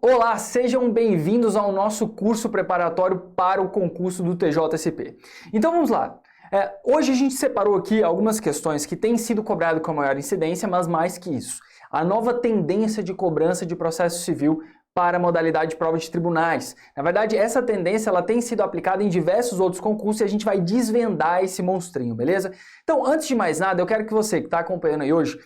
Olá, sejam bem-vindos ao nosso curso preparatório para o concurso do TJSP. Então vamos lá. Hoje a gente separou aqui algumas questões que têm sido cobradas com maior incidência, mas mais que isso. A nova tendência de cobrança de processo civil para a modalidade de prova de tribunais. Na verdade, essa tendência ela tem sido aplicada em diversos outros concursos e a gente vai desvendar esse monstrinho, beleza? Então, antes de mais nada, eu quero que você que está acompanhando aí hoje,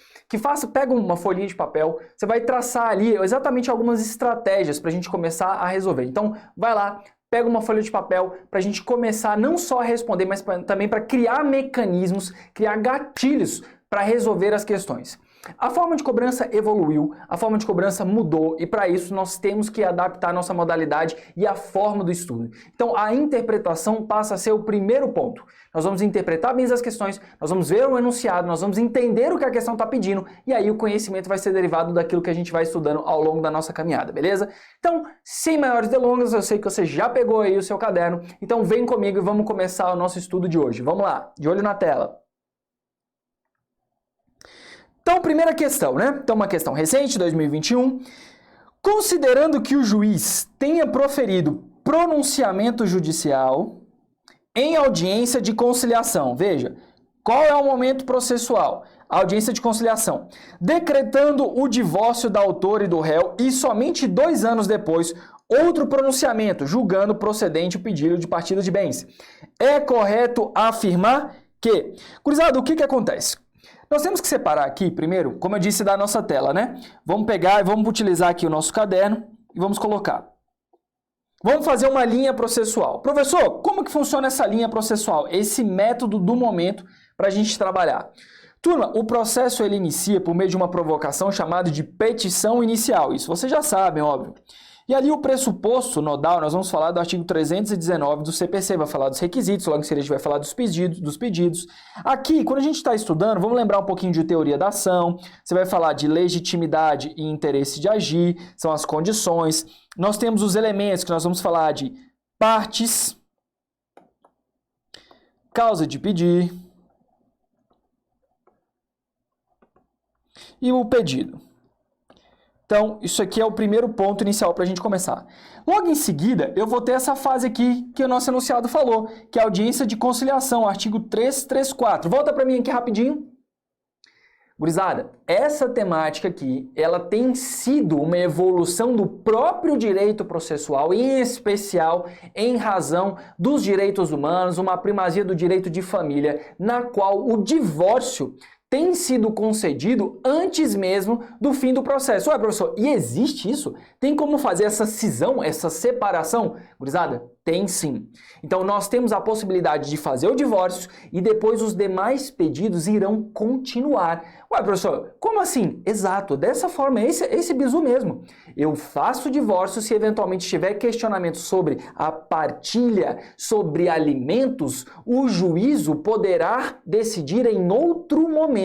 pega uma folhinha de papel, você vai traçar ali exatamente algumas estratégias para a gente começar a resolver. Então, vai lá, pega uma folha de papel para a gente começar não só a responder, mas também para criar mecanismos, criar gatilhos para resolver as questões. A forma de cobrança evoluiu, a forma de cobrança mudou e para isso nós temos que adaptar a nossa modalidade e a forma do estudo. Então a interpretação passa a ser o primeiro ponto. Nós vamos interpretar bem as questões, nós vamos ver o enunciado, nós vamos entender o que a questão está pedindo e aí o conhecimento vai ser derivado daquilo que a gente vai estudando ao longo da nossa caminhada, beleza? Então, sem maiores delongas, eu sei que você já pegou aí o seu caderno, então vem comigo e vamos começar o nosso estudo de hoje. Vamos lá, de olho na tela. Então, primeira questão, né? Então, uma questão recente, 2021. Considerando que o juiz tenha proferido pronunciamento judicial em audiência de conciliação, veja, qual é o momento processual? A audiência de conciliação. Decretando o divórcio da autora e do réu e somente 2 anos depois, outro pronunciamento, julgando procedente o pedido de partilha de bens. É correto afirmar que... Gurizada, o que acontece? Nós temos que separar aqui, primeiro, como eu disse, da nossa tela, né? Vamos pegar e vamos utilizar aqui o nosso caderno e vamos colocar. Vamos fazer uma linha processual. Professor, como que funciona essa linha processual? Esse método do momento para a gente trabalhar. Turma, o processo ele inicia por meio de uma provocação chamada de petição inicial. Isso vocês já sabem, óbvio. E ali o pressuposto nodal, nós vamos falar do artigo 319 do CPC, vai falar dos requisitos, logo em seguida a gente vai falar dos pedidos. Aqui, quando a gente está estudando, vamos lembrar um pouquinho de teoria da ação, você vai falar de legitimidade e interesse de agir, são as condições. Nós temos os elementos que nós vamos falar de partes, causa de pedir e o pedido. Então, isso aqui é o primeiro ponto inicial para a gente começar. Logo em seguida, eu vou ter essa fase aqui que o nosso enunciado falou, que é a audiência de conciliação, artigo 334. Volta para mim aqui rapidinho. Gurizada, essa temática aqui, ela tem sido uma evolução do próprio direito processual, em especial em razão dos direitos humanos, uma primazia do direito de família, na qual o divórcio tem sido concedido antes mesmo do fim do processo. Ué, professor, e existe isso? Tem como fazer essa cisão, essa separação? Gurizada, tem sim. Então nós temos a possibilidade de fazer o divórcio e depois os demais pedidos irão continuar. Ué, professor, como assim? Exato, dessa forma, esse bizu mesmo. Eu faço o divórcio se eventualmente tiver questionamento sobre a partilha, sobre alimentos, o juízo poderá decidir em outro momento.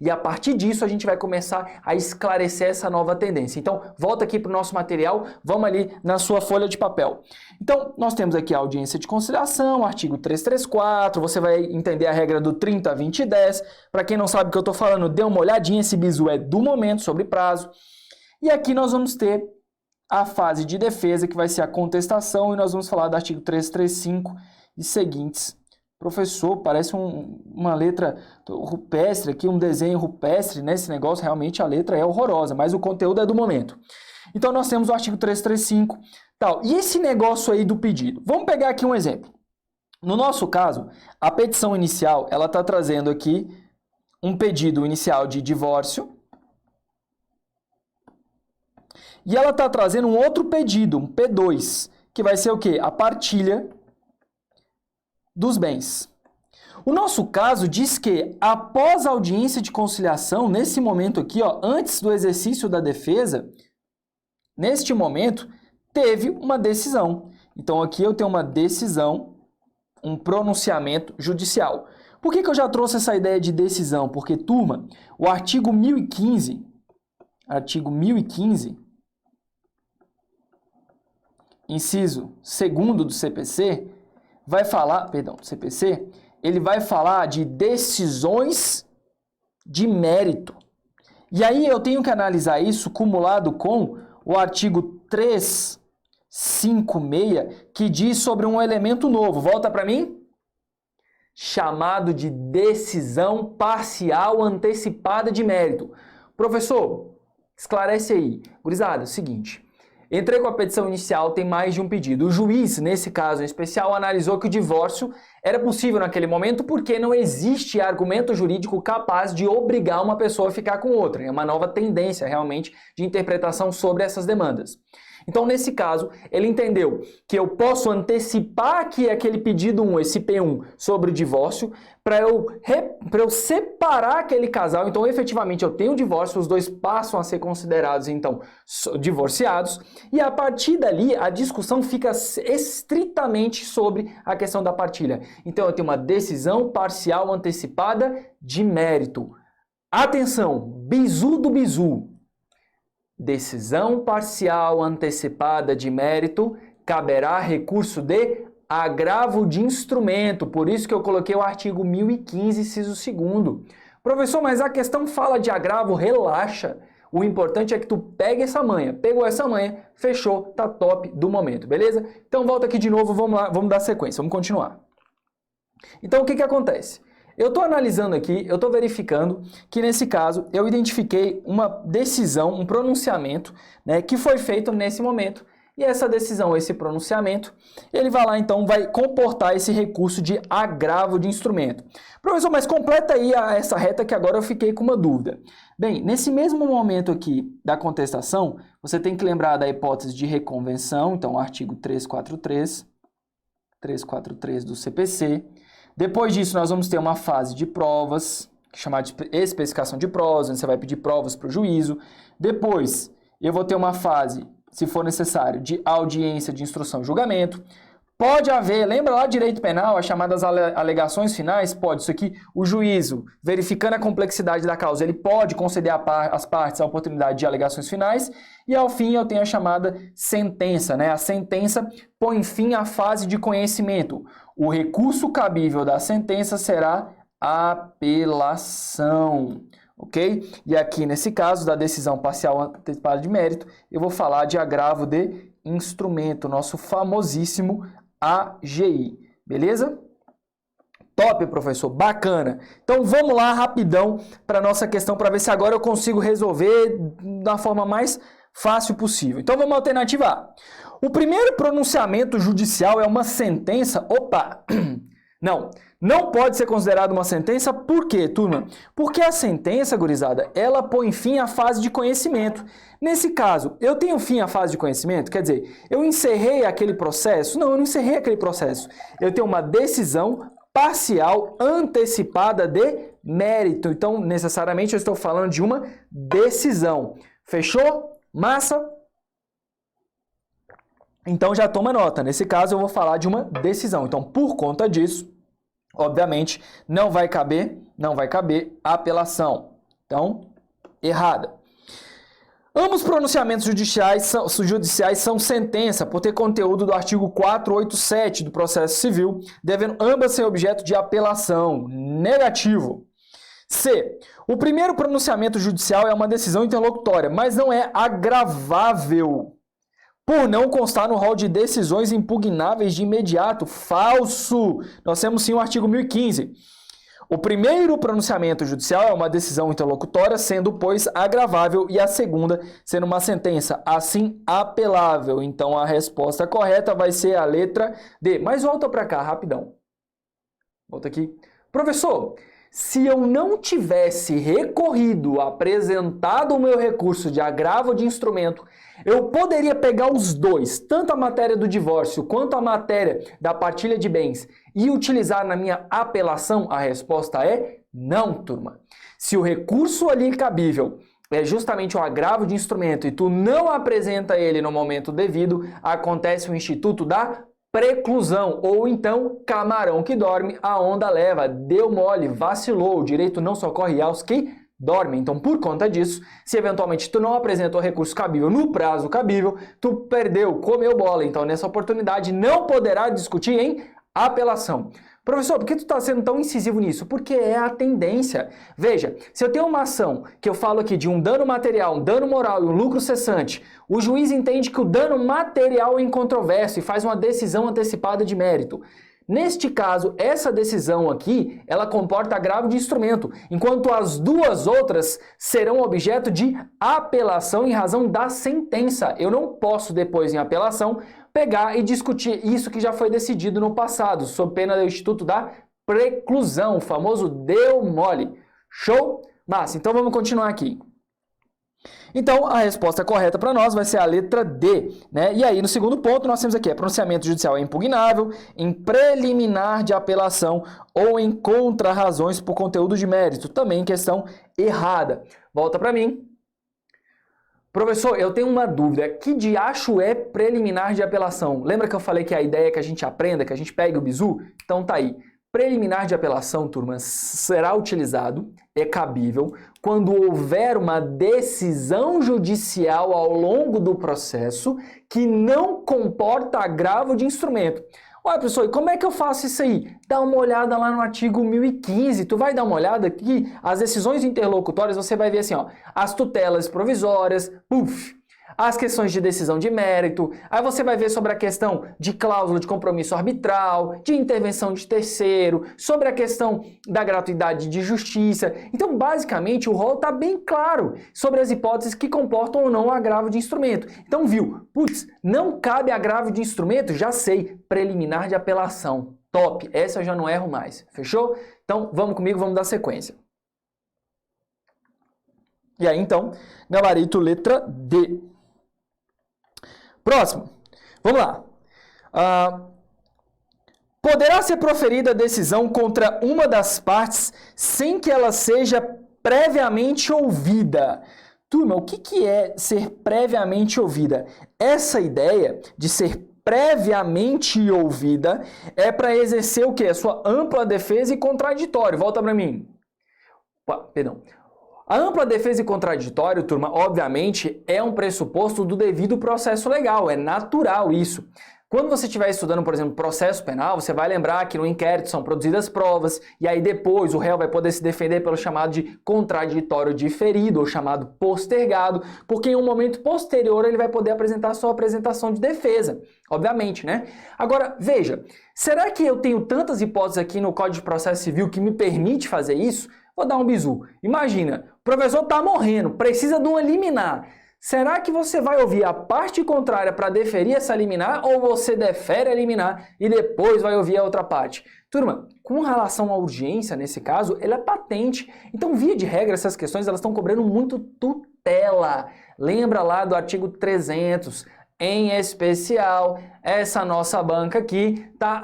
E a partir disso a gente vai começar a esclarecer essa nova tendência. Então, volta aqui para o nosso material, vamos ali na sua folha de papel. Então, nós temos aqui a audiência de conciliação, artigo 334, você vai entender a regra do 30, 20 e 10. Para quem não sabe o que eu estou falando, dê uma olhadinha, esse bizu é do momento, sobre prazo. E aqui nós vamos ter a fase de defesa, que vai ser a contestação, e nós vamos falar do artigo 335 e seguintes. Professor, parece uma letra rupestre aqui, um desenho rupestre, né? Esse negócio, realmente a letra é horrorosa, mas o conteúdo é do momento. Então nós temos o artigo 335, tal. E esse negócio aí do pedido? Vamos pegar aqui um exemplo. No nosso caso, a petição inicial, ela está trazendo aqui um pedido inicial de divórcio. E ela está trazendo um outro pedido, um P2, que vai ser o quê? A partilha dos bens. O nosso caso diz que, após a audiência de conciliação, nesse momento aqui, ó, antes do exercício da defesa, neste momento, teve uma decisão. Então, aqui eu tenho uma decisão, um pronunciamento judicial. Por que eu já trouxe essa ideia de decisão? Porque, turma, o artigo 1015, inciso 2º do CPC, vai falar, CPC, ele vai falar de decisões de mérito. E aí eu tenho que analisar isso cumulado com o artigo 356, que diz sobre um elemento novo. Volta para mim. Chamado de decisão parcial antecipada de mérito. Professor, esclarece aí. Gurizada, é o seguinte. Entrei com a petição inicial, tem mais de um pedido. O juiz, nesse caso em especial, analisou que o divórcio era possível naquele momento porque não existe argumento jurídico capaz de obrigar uma pessoa a ficar com outra. É uma nova tendência, realmente, de interpretação sobre essas demandas. Então, nesse caso, ele entendeu que eu posso antecipar aqui aquele pedido 1, esse P1, sobre o divórcio, para eu separar aquele casal. Então, efetivamente, eu tenho o divórcio, os dois passam a ser considerados, então, divorciados. E a partir dali, a discussão fica estritamente sobre a questão da partilha. Então, eu tenho uma decisão parcial antecipada de mérito. Atenção, bizu do bizu. Decisão parcial antecipada de mérito, caberá recurso de agravo de instrumento. Por isso que eu coloquei o artigo 1015, inciso 2º. Professor, mas a questão fala de agravo, relaxa. O importante é que tu pegue essa manha. Pegou essa manha, fechou, tá top do momento, beleza? Então volta aqui de novo, vamos lá, vamos dar sequência, vamos continuar. Então o que acontece? Eu estou analisando aqui, eu estou verificando que nesse caso eu identifiquei uma decisão, um pronunciamento, né, que foi feito nesse momento. E essa decisão, esse pronunciamento, ele vai lá então, vai comportar esse recurso de agravo de instrumento. Professor, mas completa aí essa reta que agora eu fiquei com uma dúvida. Bem, nesse mesmo momento aqui da contestação, você tem que lembrar da hipótese de reconvenção, então artigo 343 do CPC. Depois disso, nós vamos ter uma fase de provas, chamada de especificação de provas, onde você vai pedir provas para o juízo. Depois, eu vou ter uma fase, se for necessário, de audiência de instrução e julgamento. Pode haver, lembra lá direito penal, as chamadas alegações finais? Pode, isso aqui, o juízo, verificando a complexidade da causa, ele pode conceder às partes a oportunidade de alegações finais. E ao fim eu tenho a chamada sentença, né? A sentença põe fim à fase de conhecimento. O recurso cabível da sentença será apelação, ok? E aqui, nesse caso, da decisão parcial antecipada de mérito, eu vou falar de agravo de instrumento, nosso famosíssimo AGI, beleza? Top, professor, bacana. Então vamos lá rapidão para a nossa questão, para ver se agora eu consigo resolver da forma mais fácil possível. Então vamos à alternativa A. O primeiro pronunciamento judicial é uma sentença. Opa! Não pode ser considerado uma sentença. Por quê, turma? Porque a sentença, gurizada, ela põe fim à fase de conhecimento. Nesse caso, eu tenho fim à fase de conhecimento? Quer dizer, eu encerrei aquele processo? Não, eu não encerrei aquele processo. Eu tenho uma decisão parcial antecipada de mérito. Então, necessariamente, eu estou falando de uma decisão. Fechou? Massa? Então já toma nota. Nesse caso eu vou falar de uma decisão. Então, por conta disso, obviamente, não vai caber apelação. Então, errada. Ambos pronunciamentos judiciais são sentença por ter conteúdo do artigo 487 do Processo Civil, devendo ambas ser objeto de apelação. Negativo. C. O primeiro pronunciamento judicial é uma decisão interlocutória, mas não é agravável por não constar no rol de decisões impugnáveis de imediato. Falso! Nós temos sim o artigo 1015. O primeiro pronunciamento judicial é uma decisão interlocutória, sendo, pois, agravável, e a segunda sendo uma sentença, assim, apelável. Então, a resposta correta vai ser a letra D. Mas volta para cá, rapidão. Volta aqui. Professor, se eu não tivesse recorrido, apresentado o meu recurso de agravo de instrumento, eu poderia pegar os dois, tanto a matéria do divórcio quanto a matéria da partilha de bens, e utilizar na minha apelação? A resposta é não, turma. Se o recurso ali cabível é justamente o agravo de instrumento e tu não apresenta ele no momento devido, acontece o instituto da preclusão, ou então camarão que dorme, a onda leva, deu mole, vacilou, o direito não socorre aos que dormem. Então, por conta disso, se eventualmente tu não apresentou recurso cabível no prazo cabível, tu perdeu, comeu bola. Então, nessa oportunidade, não poderá discutir em apelação. Professor, por que tu está sendo tão incisivo nisso? Porque é a tendência. Veja, se eu tenho uma ação que eu falo aqui de um dano material, um dano moral e um lucro cessante, o juiz entende que o dano material é incontroverso e faz uma decisão antecipada de mérito. Neste caso, essa decisão aqui, ela comporta agravo de instrumento, enquanto as duas outras serão objeto de apelação em razão da sentença. Eu não posso, depois em apelação, pegar e discutir isso que já foi decidido no passado, sob pena do Instituto da Preclusão, o famoso deu mole. Show? Massa, então vamos continuar aqui. Então, a resposta correta para nós vai ser a letra D, né? E aí, no segundo ponto, nós temos aqui, pronunciamento judicial é impugnável, em preliminar de apelação ou em contra-razões por conteúdo de mérito. Também questão errada. Volta para mim. Professor, eu tenho uma dúvida. Que diacho é preliminar de apelação? Lembra que eu falei que a ideia é que a gente aprenda, que a gente pegue o bizu? Então tá aí. Preliminar de apelação, turma, será utilizado, é cabível, quando houver uma decisão judicial ao longo do processo que não comporta agravo de instrumento. Olha, professor, e como é que eu faço isso aí? Dá uma olhada lá no artigo 1015, tu vai dar uma olhada aqui, as decisões interlocutórias, você vai ver assim, ó, as tutelas provisórias, as questões de decisão de mérito, aí você vai ver sobre a questão de cláusula de compromisso arbitral, de intervenção de terceiro, sobre a questão da gratuidade de justiça. Então, basicamente, o rol está bem claro sobre as hipóteses que comportam ou não o agravo de instrumento. Então, viu? Putz, não cabe agravo de instrumento? Já sei, preliminar de apelação. Top, essa eu já não erro mais. Fechou? Então, vamos comigo, vamos dar sequência. E aí, então, gabarito letra D. Próximo, vamos lá. Poderá ser proferida a decisão contra uma das partes sem que ela seja previamente ouvida. Turma, o que é ser previamente ouvida? Essa ideia de ser previamente ouvida é para exercer o quê? A sua ampla defesa e contraditório. Volta para mim. Perdão. A ampla defesa e contraditório, turma, obviamente, é um pressuposto do devido processo legal, é natural isso. Quando você estiver estudando, por exemplo, processo penal, você vai lembrar que no inquérito são produzidas provas e aí depois o réu vai poder se defender pelo chamado de contraditório diferido ou chamado postergado, porque em um momento posterior ele vai poder apresentar a sua apresentação de defesa, obviamente, né? Agora, veja, será que eu tenho tantas hipóteses aqui no Código de Processo Civil que me permite fazer isso? Vou dar um bizu. Imagina, o professor está morrendo, precisa de uma liminar. Será que você vai ouvir a parte contrária para deferir essa liminar ou você defere a liminar e depois vai ouvir a outra parte? Turma, com relação à urgência, nesse caso, ela é patente. Então, via de regra, essas questões elas estão cobrando muito tutela. Lembra lá do artigo 300. Em especial, essa nossa banca aqui está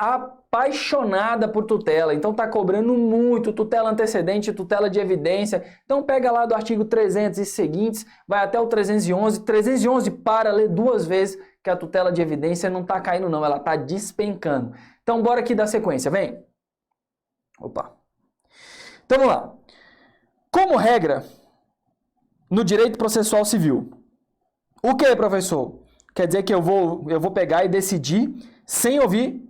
apaixonada por tutela, então está cobrando muito, tutela antecedente, tutela de evidência. Então pega lá do artigo 300 e seguintes, vai até o 311, 311 para ler duas vezes que a tutela de evidência não está caindo não, ela está despencando. Então bora aqui dar sequência, vem. Opa. Então vamos lá. Como regra, no direito processual civil, o que, professor? Quer dizer que eu vou pegar e decidir sem ouvir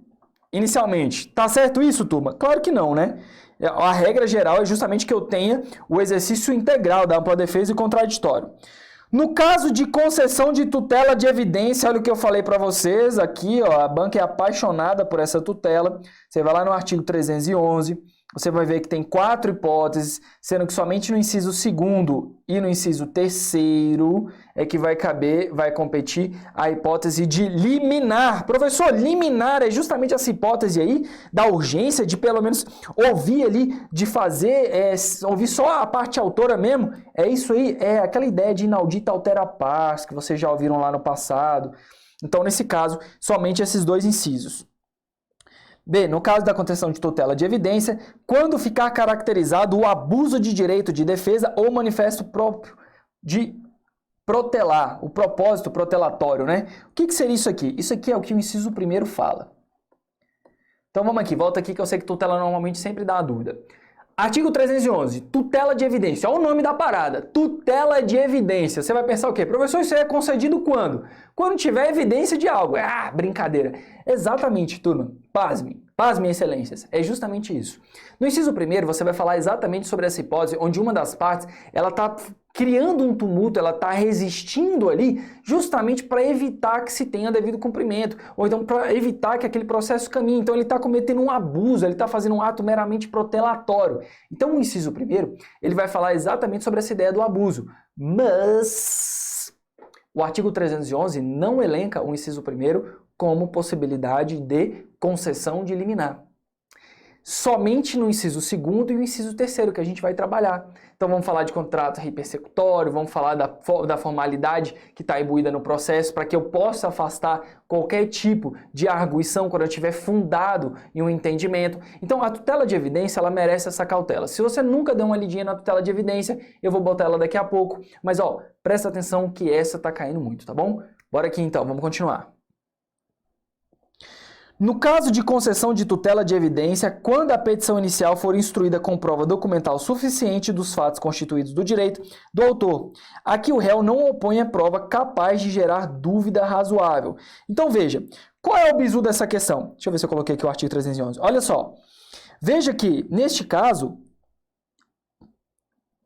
inicialmente. Tá certo isso, turma? Claro que não, né? A regra geral é justamente que eu tenha o exercício integral da ampla defesa e contraditório. No caso de concessão de tutela de evidência, olha o que eu falei para vocês aqui, ó, a banca é apaixonada por essa tutela. Você vai lá no artigo 311, você vai ver que tem 4 hipóteses, sendo que somente no inciso 2º e no inciso 3º é que vai competir a hipótese de liminar. Professor, liminar é justamente essa hipótese aí da urgência de pelo menos ouvir ali, de fazer, ouvir só a parte autora mesmo. É isso aí, é aquela ideia de inaudita altera pars, que vocês já ouviram lá no passado. Então, nesse caso, somente esses 2 incisos. B, no caso da concessão de tutela de evidência, quando ficar caracterizado o abuso de direito de defesa ou manifesto próprio de protelar, o propósito protelatório, né? O que seria isso aqui? Isso aqui é o que o inciso 1º fala. Então vamos aqui, volta aqui que eu sei que tutela normalmente sempre dá uma dúvida. Artigo 311, tutela de evidência. Olha o nome da parada, tutela de evidência. Você vai pensar o quê? Professor, isso é concedido quando? Quando tiver evidência de algo. Ah, brincadeira. Exatamente, turma. Pasmem, excelências. É justamente isso. No inciso 1º, você vai falar exatamente sobre essa hipótese, onde uma das partes, ela está criando um tumulto, ela está resistindo ali, justamente para evitar que se tenha devido cumprimento, ou então para evitar que aquele processo caminhe. Então ele está cometendo um abuso, ele está fazendo um ato meramente protelatório. Então o inciso 1º, ele vai falar exatamente sobre essa ideia do abuso. Mas o artigo 311 não elenca o inciso 1º como possibilidade de concessão de liminar. Somente no inciso 2º e o inciso 3º que a gente vai trabalhar. Então vamos falar de contrato repersecutório, vamos falar da formalidade que está imbuída no processo para que eu possa afastar qualquer tipo de arguição quando eu estiver fundado em um entendimento. Então a tutela de evidência, ela merece essa cautela. Se você nunca deu uma lidinha na tutela de evidência, eu vou botar ela daqui a pouco. Mas ó, presta atenção que essa está caindo muito, tá bom? Bora aqui então, vamos continuar. No caso de concessão de tutela de evidência, quando a petição inicial for instruída com prova documental suficiente dos fatos constituídos do direito do autor, a que o réu não opõe a prova capaz de gerar dúvida razoável. Então veja, qual é o bizu dessa questão? Deixa eu ver se eu coloquei aqui o artigo 311. Olha só, veja que neste caso,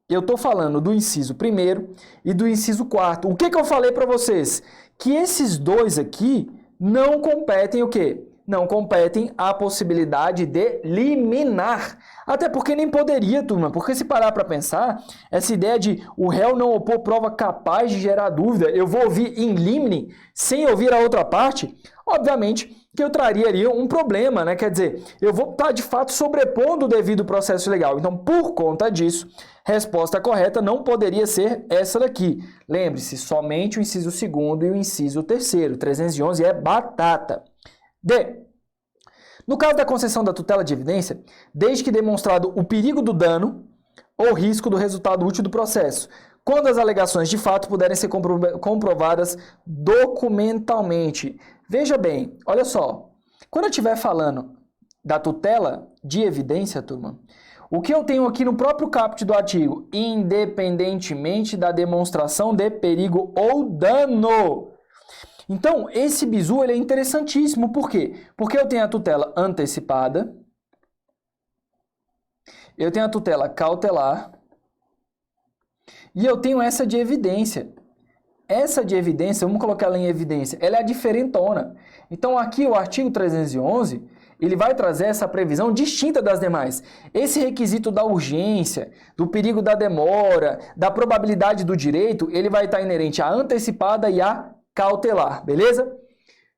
eu estou falando do inciso 1º e do inciso 4º. O que eu falei para vocês? Que esses dois aqui não competem o quê? Não competem a possibilidade de liminar. Até porque nem poderia, turma, porque se parar para pensar, essa ideia de o réu não opor prova capaz de gerar dúvida, eu vou ouvir in limine sem ouvir a outra parte, obviamente que eu traria ali um problema, né? Quer dizer, eu vou estar de fato sobrepondo o devido processo legal. Então, por conta disso, resposta correta não poderia ser essa daqui. Lembre-se, somente o inciso 2º e o inciso 3º. 311 é batata. D. No caso da concessão da tutela de evidência, desde que demonstrado o perigo do dano ou risco do resultado útil do processo, quando as alegações de fato puderem ser comprovadas documentalmente. Veja bem, olha só, quando eu estiver falando da tutela de evidência, turma, o que eu tenho aqui no próprio caput do artigo, independentemente da demonstração de perigo ou dano. Então, esse bizu ele é interessantíssimo. Por quê? Porque eu tenho a tutela antecipada, eu tenho a tutela cautelar e eu tenho essa de evidência. Essa de evidência, vamos colocar ela em evidência, ela é a diferentona. Então, aqui o artigo 311, ele vai trazer essa previsão distinta das demais. Esse requisito da urgência, do perigo da demora, da probabilidade do direito, ele vai estar inerente à antecipada e à cautelar, beleza?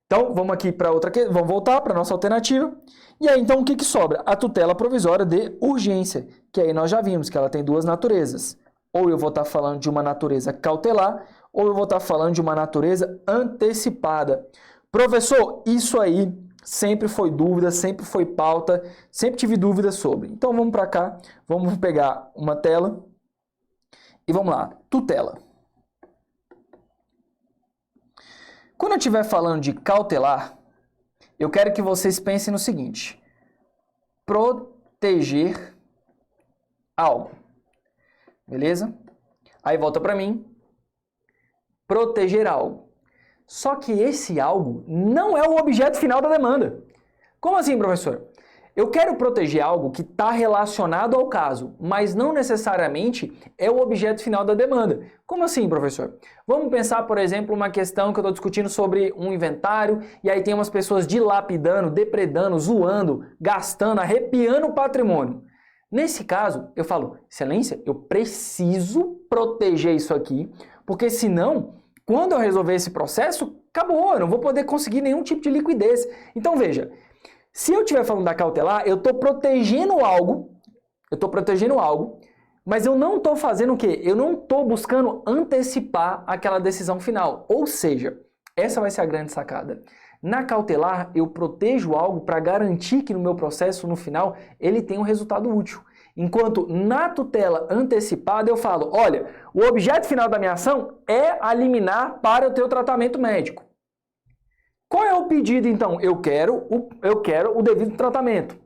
Então, vamos aqui para outra, vamos voltar para a nossa alternativa. E aí, então, o que sobra? A tutela provisória de urgência, que aí nós já vimos que ela tem duas naturezas. Ou eu vou estar falando de uma natureza cautelar, ou eu vou estar falando de uma natureza antecipada. Professor, isso aí sempre foi dúvida, sempre foi pauta, sempre tive dúvidas sobre. Então, vamos para cá, vamos pegar uma tela e vamos lá, tutela. Quando eu estiver falando de cautelar, eu quero que vocês pensem no seguinte: proteger algo. Beleza? Aí volta para mim. Proteger algo. Só que esse algo não é o objeto final da demanda. Como assim, professor? Eu quero proteger algo que está relacionado ao caso, mas não necessariamente é o objeto final da demanda. Como assim, professor? Vamos pensar, por exemplo, uma questão que eu estou discutindo sobre um inventário e aí tem umas pessoas dilapidando, depredando, zoando, gastando, arrepiando o patrimônio. Nesse caso, eu falo, excelência, eu preciso proteger isso aqui, porque senão, quando eu resolver esse processo, acabou, eu não vou poder conseguir nenhum tipo de liquidez. Então, veja, se eu estiver falando da cautelar, eu estou protegendo algo, mas eu não estou fazendo o quê? Eu não estou buscando antecipar aquela decisão final. Ou seja, essa vai ser a grande sacada. Na cautelar, eu protejo algo para garantir que no meu processo, no final, ele tenha um resultado útil. Enquanto na tutela antecipada eu falo, olha, o objeto final da minha ação é a liminar para o teu tratamento médico. Qual é o pedido, então? Eu quero o devido tratamento.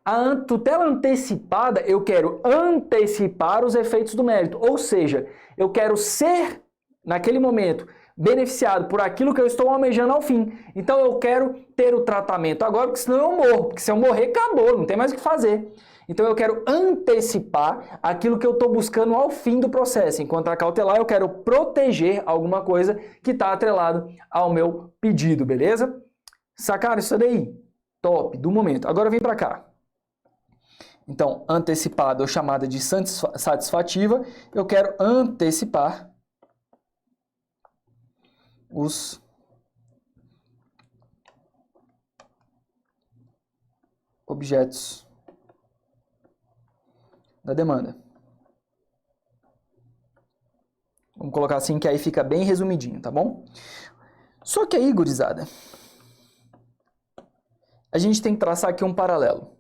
A tutela antecipada, eu quero antecipar os efeitos do mérito, ou seja, eu quero ser, naquele momento, beneficiado por aquilo que eu estou almejando ao fim. Então eu quero ter o tratamento agora, porque senão eu morro, porque se eu morrer, acabou, não tem mais o que fazer. Então eu quero antecipar aquilo que eu estou buscando ao fim do processo. Enquanto a cautelar, eu quero proteger alguma coisa que está atrelado ao meu pedido, beleza? Sacaram isso daí? Top, do momento. Agora vem para cá. Então, antecipada ou chamada de satisfativa, eu quero antecipar os objetos da demanda. Vamos colocar assim que aí fica bem resumidinho, tá bom? Só que aí, gurizada, a gente tem que traçar aqui um paralelo.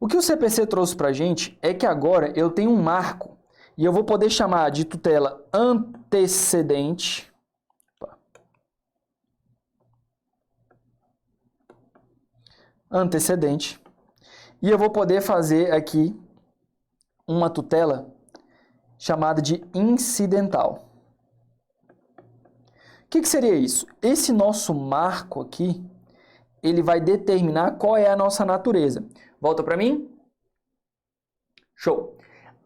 O que o CPC trouxe pra gente é que agora eu tenho um marco e eu vou poder chamar de tutela antecedente. Antecedente. E eu vou poder fazer aqui uma tutela chamada de incidental. O que seria isso? Esse nosso marco aqui, ele vai determinar qual é a nossa natureza. Volta para mim? Show!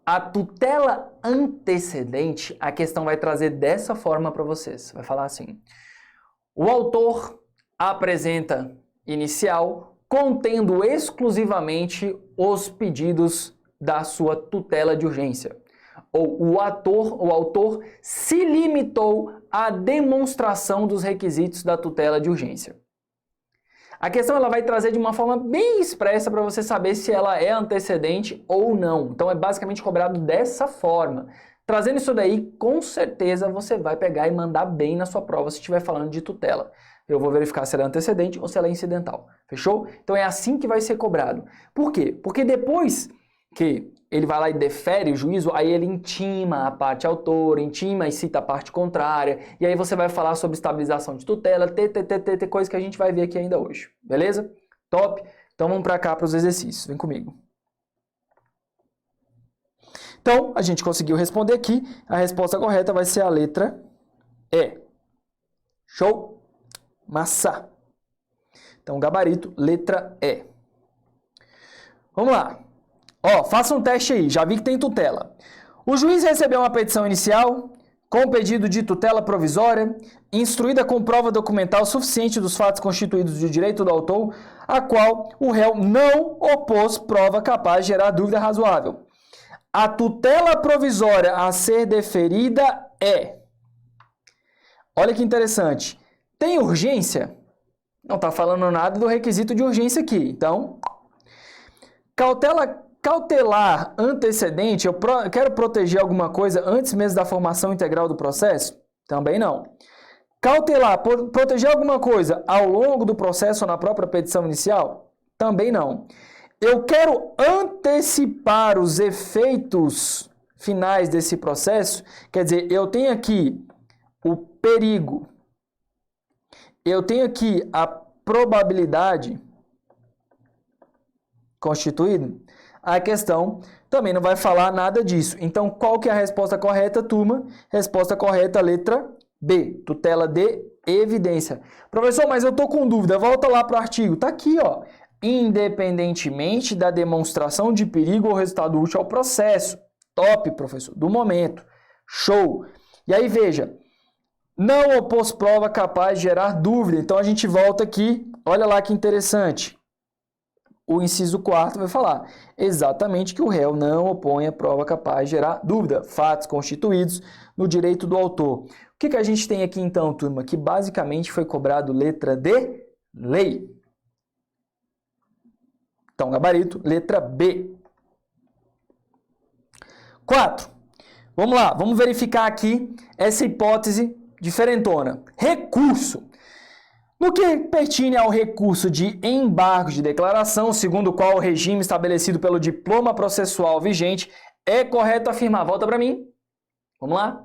A tutela antecedente, a questão vai trazer dessa forma para vocês. Vai falar assim: o autor apresenta inicial contendo exclusivamente os pedidos da sua tutela de urgência. Ou o autor se limitou à demonstração dos requisitos da tutela de urgência. A questão ela vai trazer de uma forma bem expressa para você saber se ela é antecedente ou não. Então é basicamente cobrado dessa forma. Trazendo isso daí, com certeza você vai pegar e mandar bem na sua prova se estiver falando de tutela. Eu vou verificar se ela é antecedente ou se ela é incidental. Fechou? Então é assim que vai ser cobrado. Por quê? Porque depois que ele vai lá e defere o juízo, aí ele intima a parte autora, intima e cita a parte contrária, e aí você vai falar sobre estabilização de tutela, coisa que a gente vai ver aqui ainda hoje. Beleza? Top? Então vamos para cá para os exercícios. Vem comigo. Então, a gente conseguiu responder aqui. A resposta correta vai ser a letra E. Show? Massa. Então, gabarito, letra E. Vamos lá. Ó, faça um teste aí, já vi que tem tutela. O juiz recebeu uma petição inicial com pedido de tutela provisória, instruída com prova documental suficiente dos fatos constituídos de direito do autor, a qual o réu não opôs prova capaz de gerar dúvida razoável. A tutela provisória a ser deferida é... Olha que interessante. Tem urgência? Não está falando nada do requisito de urgência aqui. Então, cautelar antecedente, eu quero proteger alguma coisa antes mesmo da formação integral do processo? Também não. Cautelar, proteger alguma coisa ao longo do processo ou na própria petição inicial? Também não. Eu quero antecipar os efeitos finais desse processo, quer dizer, eu tenho aqui o perigo, eu tenho aqui a probabilidade constituída. A questão também não vai falar nada disso. Então, qual que é a resposta correta, turma? Resposta correta, letra B, tutela de evidência. Professor, mas eu estou com dúvida, volta lá para o artigo. Está aqui, ó. Independentemente da demonstração de perigo ou resultado útil ao processo. Top, professor, do momento. Show. E aí, veja, não opôs prova capaz de gerar dúvida. Então, a gente volta aqui, olha lá que interessante. O inciso 4º vai falar exatamente que o réu não opõe a prova capaz de gerar dúvida, fatos constituídos no direito do autor. O que a gente tem aqui então, turma? Que basicamente foi cobrado letra de lei. Então, gabarito, letra B. 4. Vamos lá, vamos verificar aqui essa hipótese diferentona. Recurso. No que pertine ao recurso de embargo de declaração, segundo o qual o regime estabelecido pelo diploma processual vigente, é correto afirmar. Volta para mim. Vamos lá.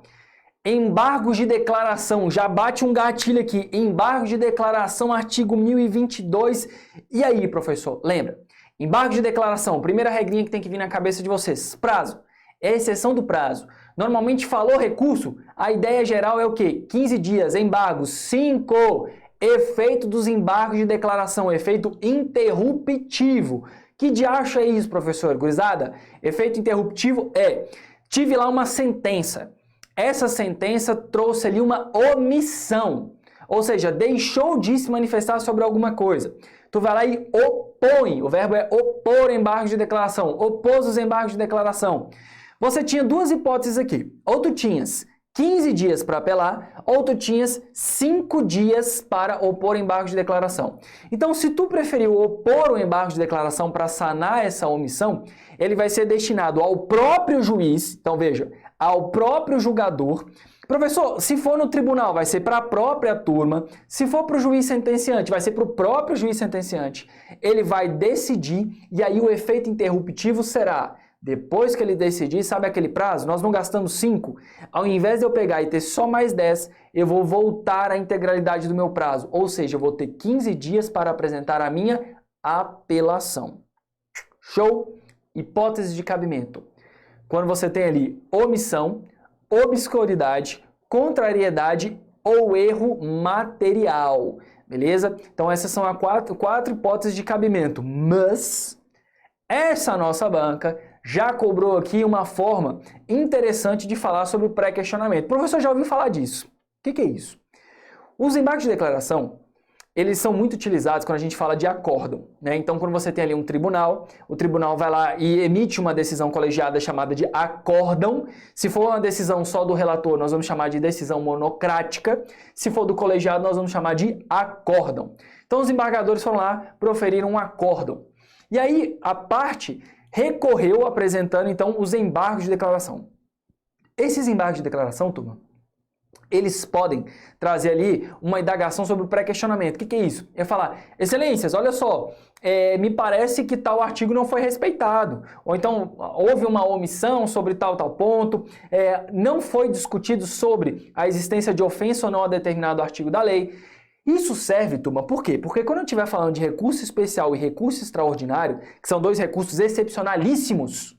Embargos de declaração. Já bate um gatilho aqui. Embargo de declaração, artigo 1022. E aí, professor? Lembra? Embargo de declaração, primeira regrinha que tem que vir na cabeça de vocês. Prazo, é exceção do prazo. Normalmente falou recurso, a ideia geral é o quê? 15 dias, embargos. 5, efeito dos embargos de declaração, efeito interruptivo. Que diacho é isso, professor? Gurizada, efeito interruptivo tive lá uma sentença. Essa sentença trouxe ali uma omissão, ou seja, deixou de se manifestar sobre alguma coisa. Tu vai lá e opõe, o verbo é opor embargos de declaração, opôs os embargos de declaração. Você tinha duas hipóteses aqui, ou tu tinhas 15 dias para apelar, ou tu tinhas 5 dias para opor embargo de declaração. Então, se tu preferiu opor o embargo de declaração para sanar essa omissão, ele vai ser destinado ao próprio juiz, então veja, ao próprio julgador. Professor, se for no tribunal, vai ser para a própria turma. Se for para o juiz sentenciante, vai ser para o próprio juiz sentenciante. Ele vai decidir e aí o efeito interruptivo será... Depois que ele decidir, sabe aquele prazo? Nós não gastamos 5. Ao invés de eu pegar e ter só mais 10, eu vou voltar à integralidade do meu prazo. Ou seja, eu vou ter 15 dias para apresentar a minha apelação. Show? Hipótese de cabimento. Quando você tem ali omissão, obscuridade, contrariedade ou erro material. Beleza? Então essas são as quatro hipóteses de cabimento. Mas essa nossa banca já cobrou aqui uma forma interessante de falar sobre o pré-questionamento. O professor já ouviu falar disso. O que é isso? Os embargos de declaração, eles são muito utilizados quando a gente fala de acórdão, né? Então, quando você tem ali um tribunal, o tribunal vai lá e emite uma decisão colegiada chamada de acórdão. Se for uma decisão só do relator, nós vamos chamar de decisão monocrática. Se for do colegiado, nós vamos chamar de acórdão. Então, os embargadores foram lá, proferiram um acórdão. E aí, a parte recorreu apresentando, então, os embargos de declaração. Esses embargos de declaração, turma, eles podem trazer ali uma indagação sobre o pré-questionamento. O que é isso? É falar, excelências, olha só, me parece que tal artigo não foi respeitado. Ou então, houve uma omissão sobre tal ponto, não foi discutido sobre a existência de ofensa ou não a determinado artigo da lei. Isso serve, turma, por quê? Porque quando eu estiver falando de recurso especial e recurso extraordinário, que são dois recursos excepcionalíssimos,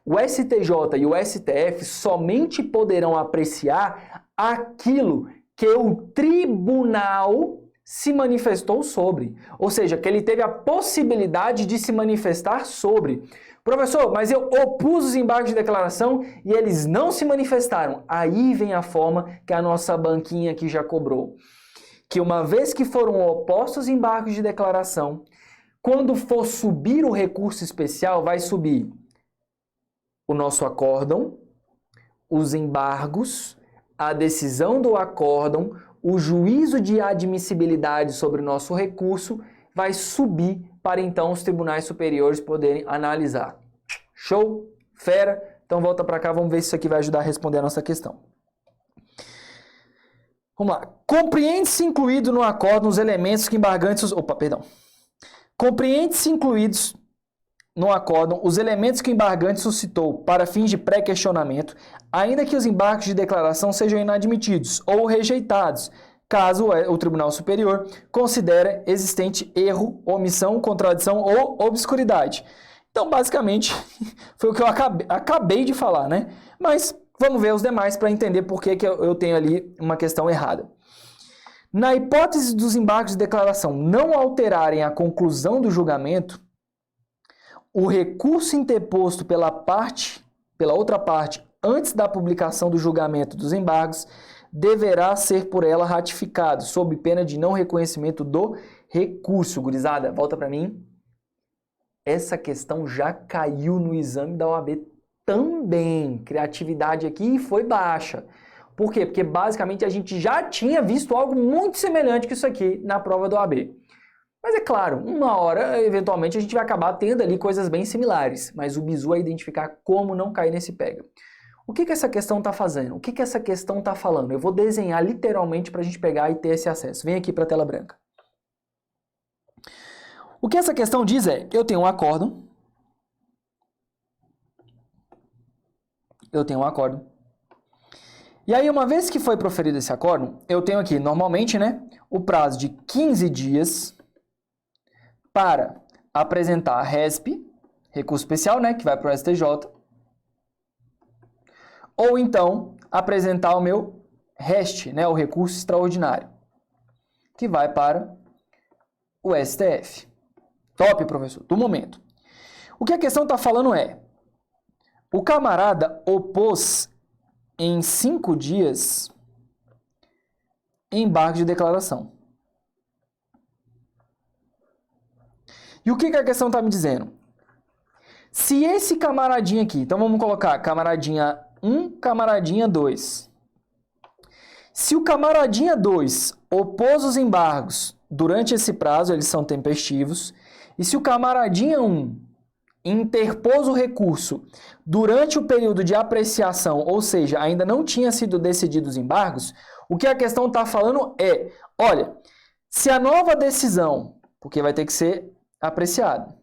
o STJ e o STF somente poderão apreciar aquilo que o tribunal se manifestou sobre. Ou seja, que ele teve a possibilidade de se manifestar sobre. Professor, mas eu opus os embargos de declaração e eles não se manifestaram. Aí vem a forma que a nossa banquinha aqui já cobrou. Que uma vez que foram opostos embargos de declaração, quando for subir o recurso especial, vai subir o nosso acórdão, os embargos, a decisão do acórdão, o juízo de admissibilidade sobre o nosso recurso, vai subir para então os tribunais superiores poderem analisar. Show? Fera? Então volta para cá, vamos ver se isso aqui vai ajudar a responder a nossa questão. Vamos lá. Compreende-se incluído no acórdão os elementos que embargantes... Compreende-se incluídos no acórdão os elementos que o embargante suscitou para fins de pré-questionamento, ainda que os embargos de declaração sejam inadmitidos ou rejeitados, caso o Tribunal Superior considere existente erro, omissão, contradição ou obscuridade. Então, basicamente, foi o que eu acabei de falar, né? Mas vamos ver os demais para entender por que eu tenho ali uma questão errada. Na hipótese dos embargos de declaração não alterarem a conclusão do julgamento, o recurso interposto pela outra parte, antes da publicação do julgamento dos embargos, deverá ser por ela ratificado, sob pena de não reconhecimento do recurso. Gurizada, volta para mim. Essa questão já caiu no exame da OAB também. Criatividade aqui foi baixa. Por quê? Porque basicamente a gente já tinha visto algo muito semelhante que isso aqui na prova da OAB. Mas é claro, uma hora, eventualmente, a gente vai acabar tendo ali coisas bem similares. Mas o bizu é identificar como não cair nesse pega. O que essa questão está fazendo? O que essa questão está falando? Eu vou desenhar literalmente para a gente pegar e ter esse acesso. Vem aqui para a tela branca. O que essa questão diz é, eu tenho um acórdão. E aí, uma vez que foi proferido esse acórdão, eu tenho aqui, normalmente, né, o prazo de 15 dias para apresentar RESP, recurso especial, né, que vai para o STJ, ou então apresentar o meu REST, né, o recurso extraordinário, que vai para o STF. Top, professor, do momento. O que a questão está falando é, o camarada opôs em 5 dias embargo de declaração. E o que a questão está me dizendo? Se esse camaradinha aqui, então vamos colocar camaradinha 1, camaradinha 2. Se o camaradinha 2 opôs os embargos durante esse prazo, eles são tempestivos, e se o camaradinha 1 interpôs o recurso durante o período de apreciação, ou seja, ainda não tinha sido decididos os embargos, o que a questão está falando é, olha, se a nova decisão, porque vai ter que ser apreciado,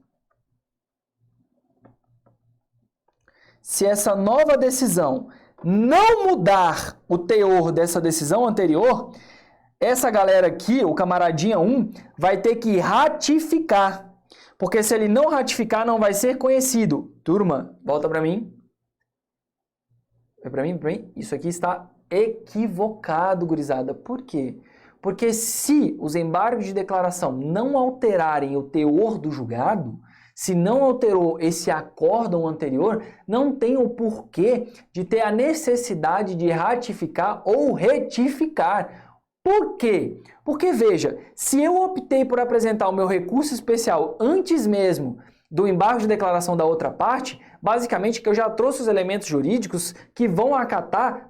se essa nova decisão não mudar o teor dessa decisão anterior, essa galera aqui, o camaradinha 1, vai ter que ratificar. Porque se ele não ratificar, não vai ser conhecido. Turma, volta para mim. É para mim? Isso aqui está equivocado, gurizada. Por quê? Porque se os embargos de declaração não alterarem o teor do julgado, se não alterou esse acórdão anterior, não tem o porquê de ter a necessidade de ratificar ou retificar. Por quê? Porque, veja, se eu optei por apresentar o meu recurso especial antes mesmo do embargo de declaração da outra parte, basicamente que eu já trouxe os elementos jurídicos que vão atacar,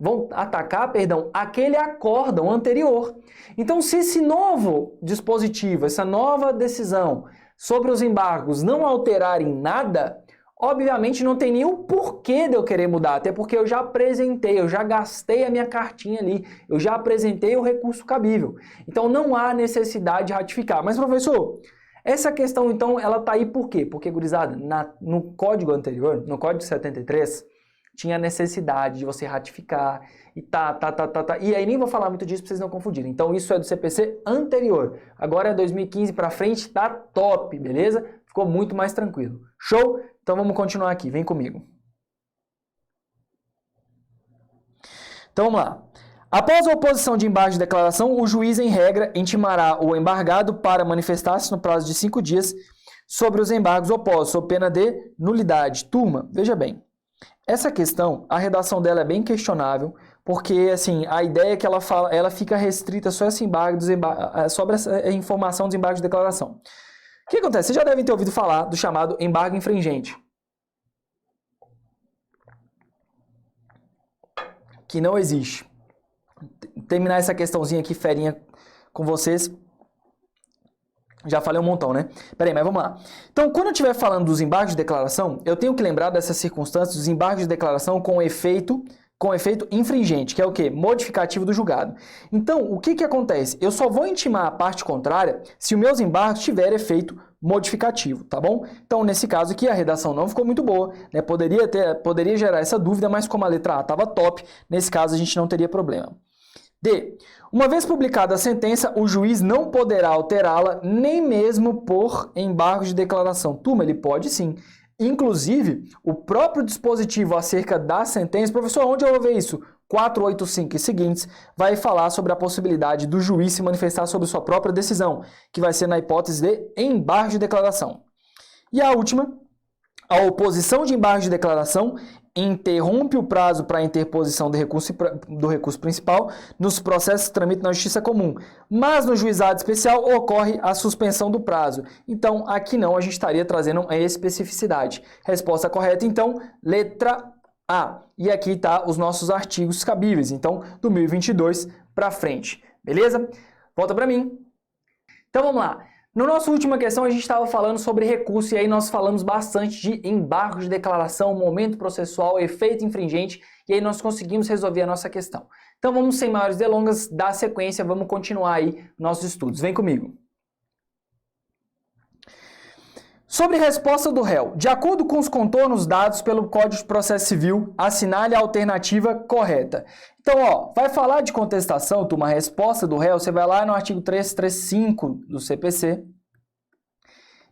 aquele acórdão anterior. Então, se esse novo dispositivo, essa nova decisão sobre os embargos não alterarem nada, obviamente não tem nenhum porquê de eu querer mudar, até porque eu já apresentei, eu já gastei a minha cartinha ali, eu já apresentei o recurso cabível. Então não há necessidade de ratificar. Mas, professor, essa questão então ela tá aí por quê? Porque, gurizada, no código anterior, no código 73, tinha necessidade de você ratificar e E aí nem vou falar muito disso para vocês não confundirem. Então isso é do CPC anterior. Agora é 2015 para frente, tá top, beleza? Ficou muito mais tranquilo. Show? Então vamos continuar aqui, vem comigo. Então vamos lá. Após a oposição de embargo de declaração, o juiz, em regra, intimará o embargado para manifestar-se no prazo de 5 dias sobre os embargos opostos, sob pena de nulidade. Turma, veja bem, essa questão, a redação dela é bem questionável, porque assim, a ideia é que ela fica restrita só sobre essa informação dos embargos de declaração. O que acontece? Vocês já devem ter ouvido falar do chamado embargo infringente, que não existe. Terminar essa questãozinha aqui, ferinha, com vocês. Já falei um montão, né? Peraí, mas vamos lá. Então, quando eu estiver falando dos embargos de declaração, eu tenho que lembrar dessas circunstâncias dos embargos de declaração com efeito infringente, que é o quê? Modificativo do julgado. Então, o que acontece? Eu só vou intimar a parte contrária se os meus embargos tiverem efeito modificativo, tá bom? Então, nesse caso aqui, a redação não ficou muito boa, né? Poderia gerar essa dúvida, mas como a letra A estava top, nesse caso a gente não teria problema. D. Uma vez publicada a sentença, o juiz não poderá alterá-la nem mesmo por embargo de declaração. Turma, ele pode sim. Inclusive, o próprio dispositivo acerca da sentença, professor, onde eu vou ver isso? 485 e seguintes, vai falar sobre a possibilidade do juiz se manifestar sobre sua própria decisão, que vai ser na hipótese de embargo de declaração. E a última, a oposição de embargo de declaração interrompe o prazo para a interposição do recurso principal nos processos que tramitam na justiça comum, mas no juizado especial ocorre a suspensão do prazo. Então, aqui não, a gente estaria trazendo a especificidade. Resposta correta, então, letra A. E aqui está os nossos artigos cabíveis, então, do 1022 para frente. Beleza? Volta para mim. Então, vamos lá. Na nossa última questão, a gente estava falando sobre recurso e aí nós falamos bastante de embargo de declaração, momento processual, efeito infringente e aí nós conseguimos resolver a nossa questão. Então vamos, sem maiores delongas, dar sequência, vamos continuar aí nossos estudos. Vem comigo. Sobre resposta do réu. De acordo com os contornos dados pelo Código de Processo Civil, assinale a alternativa correta. Então, ó, vai falar de contestação, turma, resposta do réu, você vai lá no artigo 335 do CPC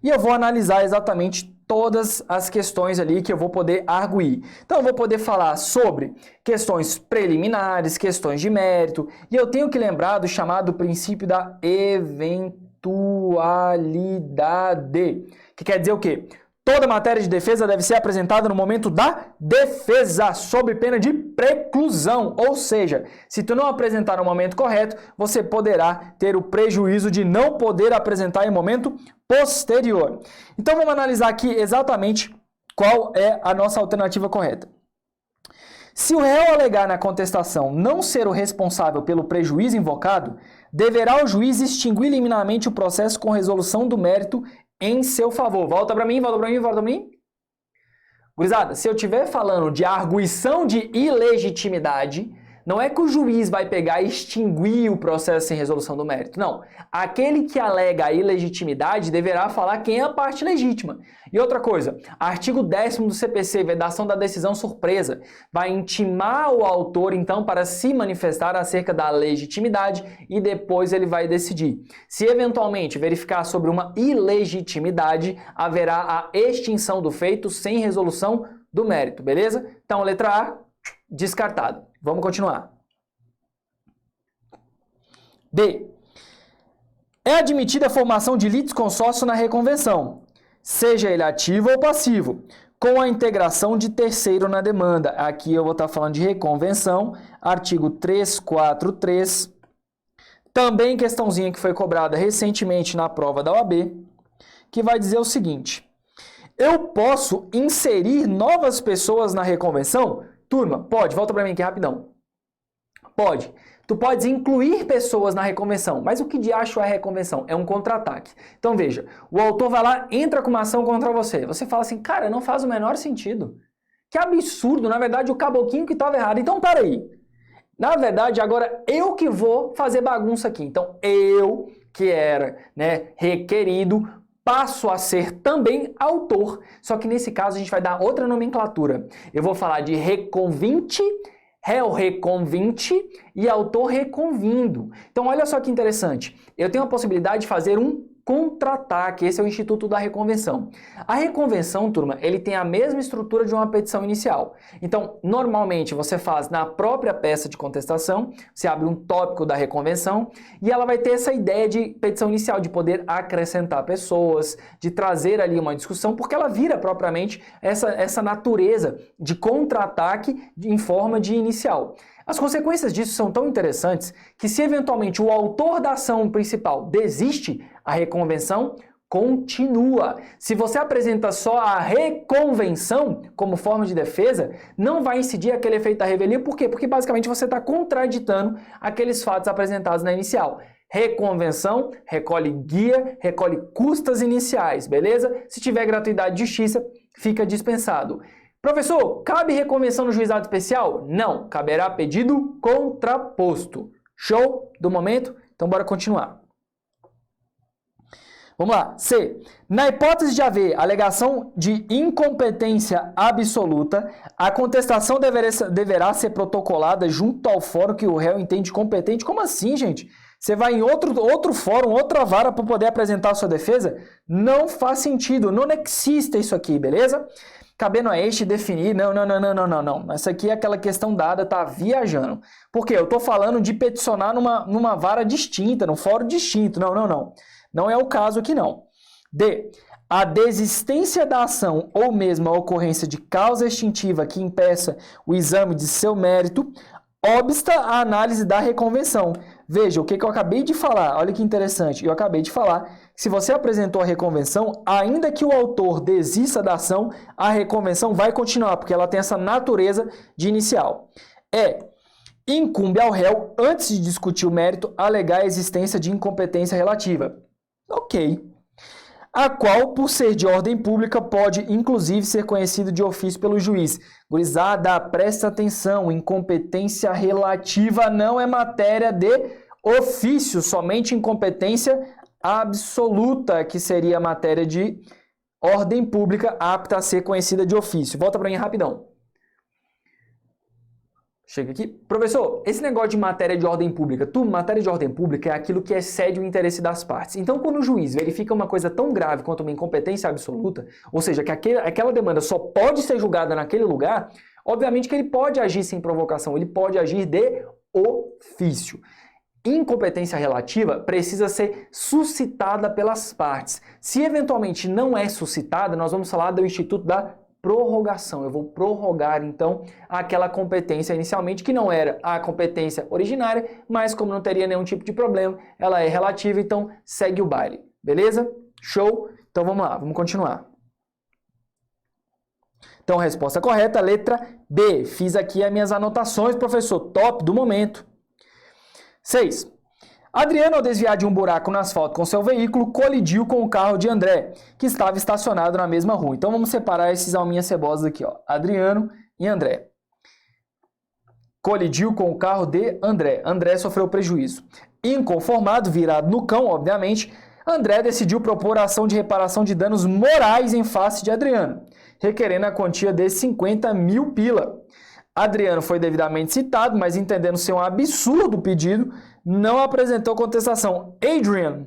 e eu vou analisar exatamente todas as questões ali que eu vou poder arguir. Então, eu vou poder falar sobre questões preliminares, questões de mérito, e eu tenho que lembrar do chamado princípio da eventualidade, que quer dizer o quê? Toda matéria de defesa deve ser apresentada no momento da defesa, sob pena de preclusão. Ou seja, se tu não apresentar no momento correto, você poderá ter o prejuízo de não poder apresentar em momento posterior. Então vamos analisar aqui exatamente qual é a nossa alternativa correta. Se o réu alegar na contestação não ser o responsável pelo prejuízo invocado, deverá o juiz extinguir liminarmente o processo com resolução do mérito em seu favor. Volta para mim, volta para mim, volta para mim. Gurizada, se eu estiver falando de arguição de ilegitimidade, não é que o juiz vai pegar e extinguir o processo sem resolução do mérito. Não. Aquele que alega a ilegitimidade deverá falar quem é a parte legítima. E outra coisa, artigo 10º do CPC, vedação da decisão surpresa, vai intimar o autor, então, para se manifestar acerca da legitimidade e depois ele vai decidir. Se eventualmente verificar sobre uma ilegitimidade, haverá a extinção do feito sem resolução do mérito, beleza? Então, letra A, descartado. Vamos continuar. D. É admitida a formação de litisconsórcio na reconvenção, seja ele ativo ou passivo, com a integração de terceiro na demanda. Aqui eu vou estar falando de reconvenção, artigo 343. Também questãozinha que foi cobrada recentemente na prova da OAB, que vai dizer o seguinte: eu posso inserir novas pessoas na reconvenção? Turma, pode, volta para mim aqui rapidão. Pode. Tu podes incluir pessoas na reconvenção, mas o que de acho é reconvenção? É um contra-ataque. Então veja, o autor vai lá, entra com uma ação contra você. Você fala assim, cara, não faz o menor sentido. Que absurdo, na verdade o caboclinho que estava errado. Então para aí. Na verdade, agora eu que vou fazer bagunça aqui. Então eu, que era requerido, passo a ser também autor. Só que nesse caso a gente vai dar outra nomenclatura. Eu vou falar de reconvinte, réu reconvinte e autor reconvindo. Então olha só que interessante. Eu tenho a possibilidade de fazer um contra-ataque. Esse é o Instituto da Reconvenção. A reconvenção, turma, ele tem a mesma estrutura de uma petição inicial. Então, normalmente você faz na própria peça de contestação, você abre um tópico da reconvenção e ela vai ter essa ideia de petição inicial, de poder acrescentar pessoas, de trazer ali uma discussão, porque ela vira propriamente essa natureza de contra-ataque em forma de inicial. As consequências disso são tão interessantes que se eventualmente o autor da ação principal desiste, a reconvenção continua. Se você apresenta só a reconvenção como forma de defesa, não vai incidir aquele efeito da revelia. Por quê? Porque basicamente você está contraditando aqueles fatos apresentados na inicial. Reconvenção recolhe guia, recolhe custas iniciais, beleza? Se tiver gratuidade de justiça, fica dispensado. Professor, cabe reconvenção no juizado especial? Não, caberá pedido contraposto. Show do momento? Então bora continuar. Vamos lá. C. Na hipótese de haver alegação de incompetência absoluta, a contestação deverá ser protocolada junto ao fórum que o réu entende competente. Como assim, gente? Você vai em outro fórum, outra vara para poder apresentar a sua defesa? Não faz sentido, não existe isso aqui, beleza? Cabendo a este definir, não. Essa aqui é aquela questão dada, tá viajando. Por quê? Eu tô falando de peticionar numa vara distinta, num fórum distinto. Não. Não é o caso aqui, não. D. A desistência da ação ou mesmo a ocorrência de causa extintiva que impeça o exame de seu mérito obsta a análise da reconvenção. Veja, o que eu acabei de falar, olha que interessante, eu acabei de falar que se você apresentou a reconvenção, ainda que o autor desista da ação, a reconvenção vai continuar, porque ela tem essa natureza de inicial. Incumbe ao réu, antes de discutir o mérito, alegar a existência de incompetência relativa. Ok. A qual, por ser de ordem pública, pode, inclusive, ser conhecido de ofício pelo juiz. Gurizada, presta atenção, incompetência relativa não é matéria de ofício, somente incompetência absoluta, que seria matéria de ordem pública apta a ser conhecida de ofício. Volta para mim rapidão. chega aqui. Professor, esse negócio de matéria de ordem pública, matéria de ordem pública é aquilo que excede o interesse das partes. Então, quando o juiz verifica uma coisa tão grave quanto uma incompetência absoluta, ou seja, que aquela demanda só pode ser julgada naquele lugar, obviamente que ele pode agir sem provocação, ele pode agir de ofício. Incompetência relativa precisa ser suscitada pelas partes. Se eventualmente não é suscitada, nós vamos falar do instituto da prorrogação. Eu vou prorrogar, então, aquela competência inicialmente, que não era a competência originária, mas como não teria nenhum tipo de problema, ela é relativa, então segue o baile. Beleza? Show? Então vamos lá, vamos continuar. Então, resposta correta, letra B. Fiz aqui as minhas anotações, professor. Top do momento. 6. Adriano, ao desviar de um buraco no asfalto com seu veículo, colidiu com o carro de André, que estava estacionado na mesma rua. Então, vamos separar esses alminhas cebosas aqui, ó. Adriano e André. Colidiu com o carro de André. André sofreu prejuízo. Inconformado, virado no cão, obviamente, André decidiu propor a ação de reparação de danos morais em face de Adriano, requerendo a quantia de 50 mil pila. Adriano foi devidamente citado, mas entendendo ser um absurdo o pedido, não apresentou contestação. Adrian,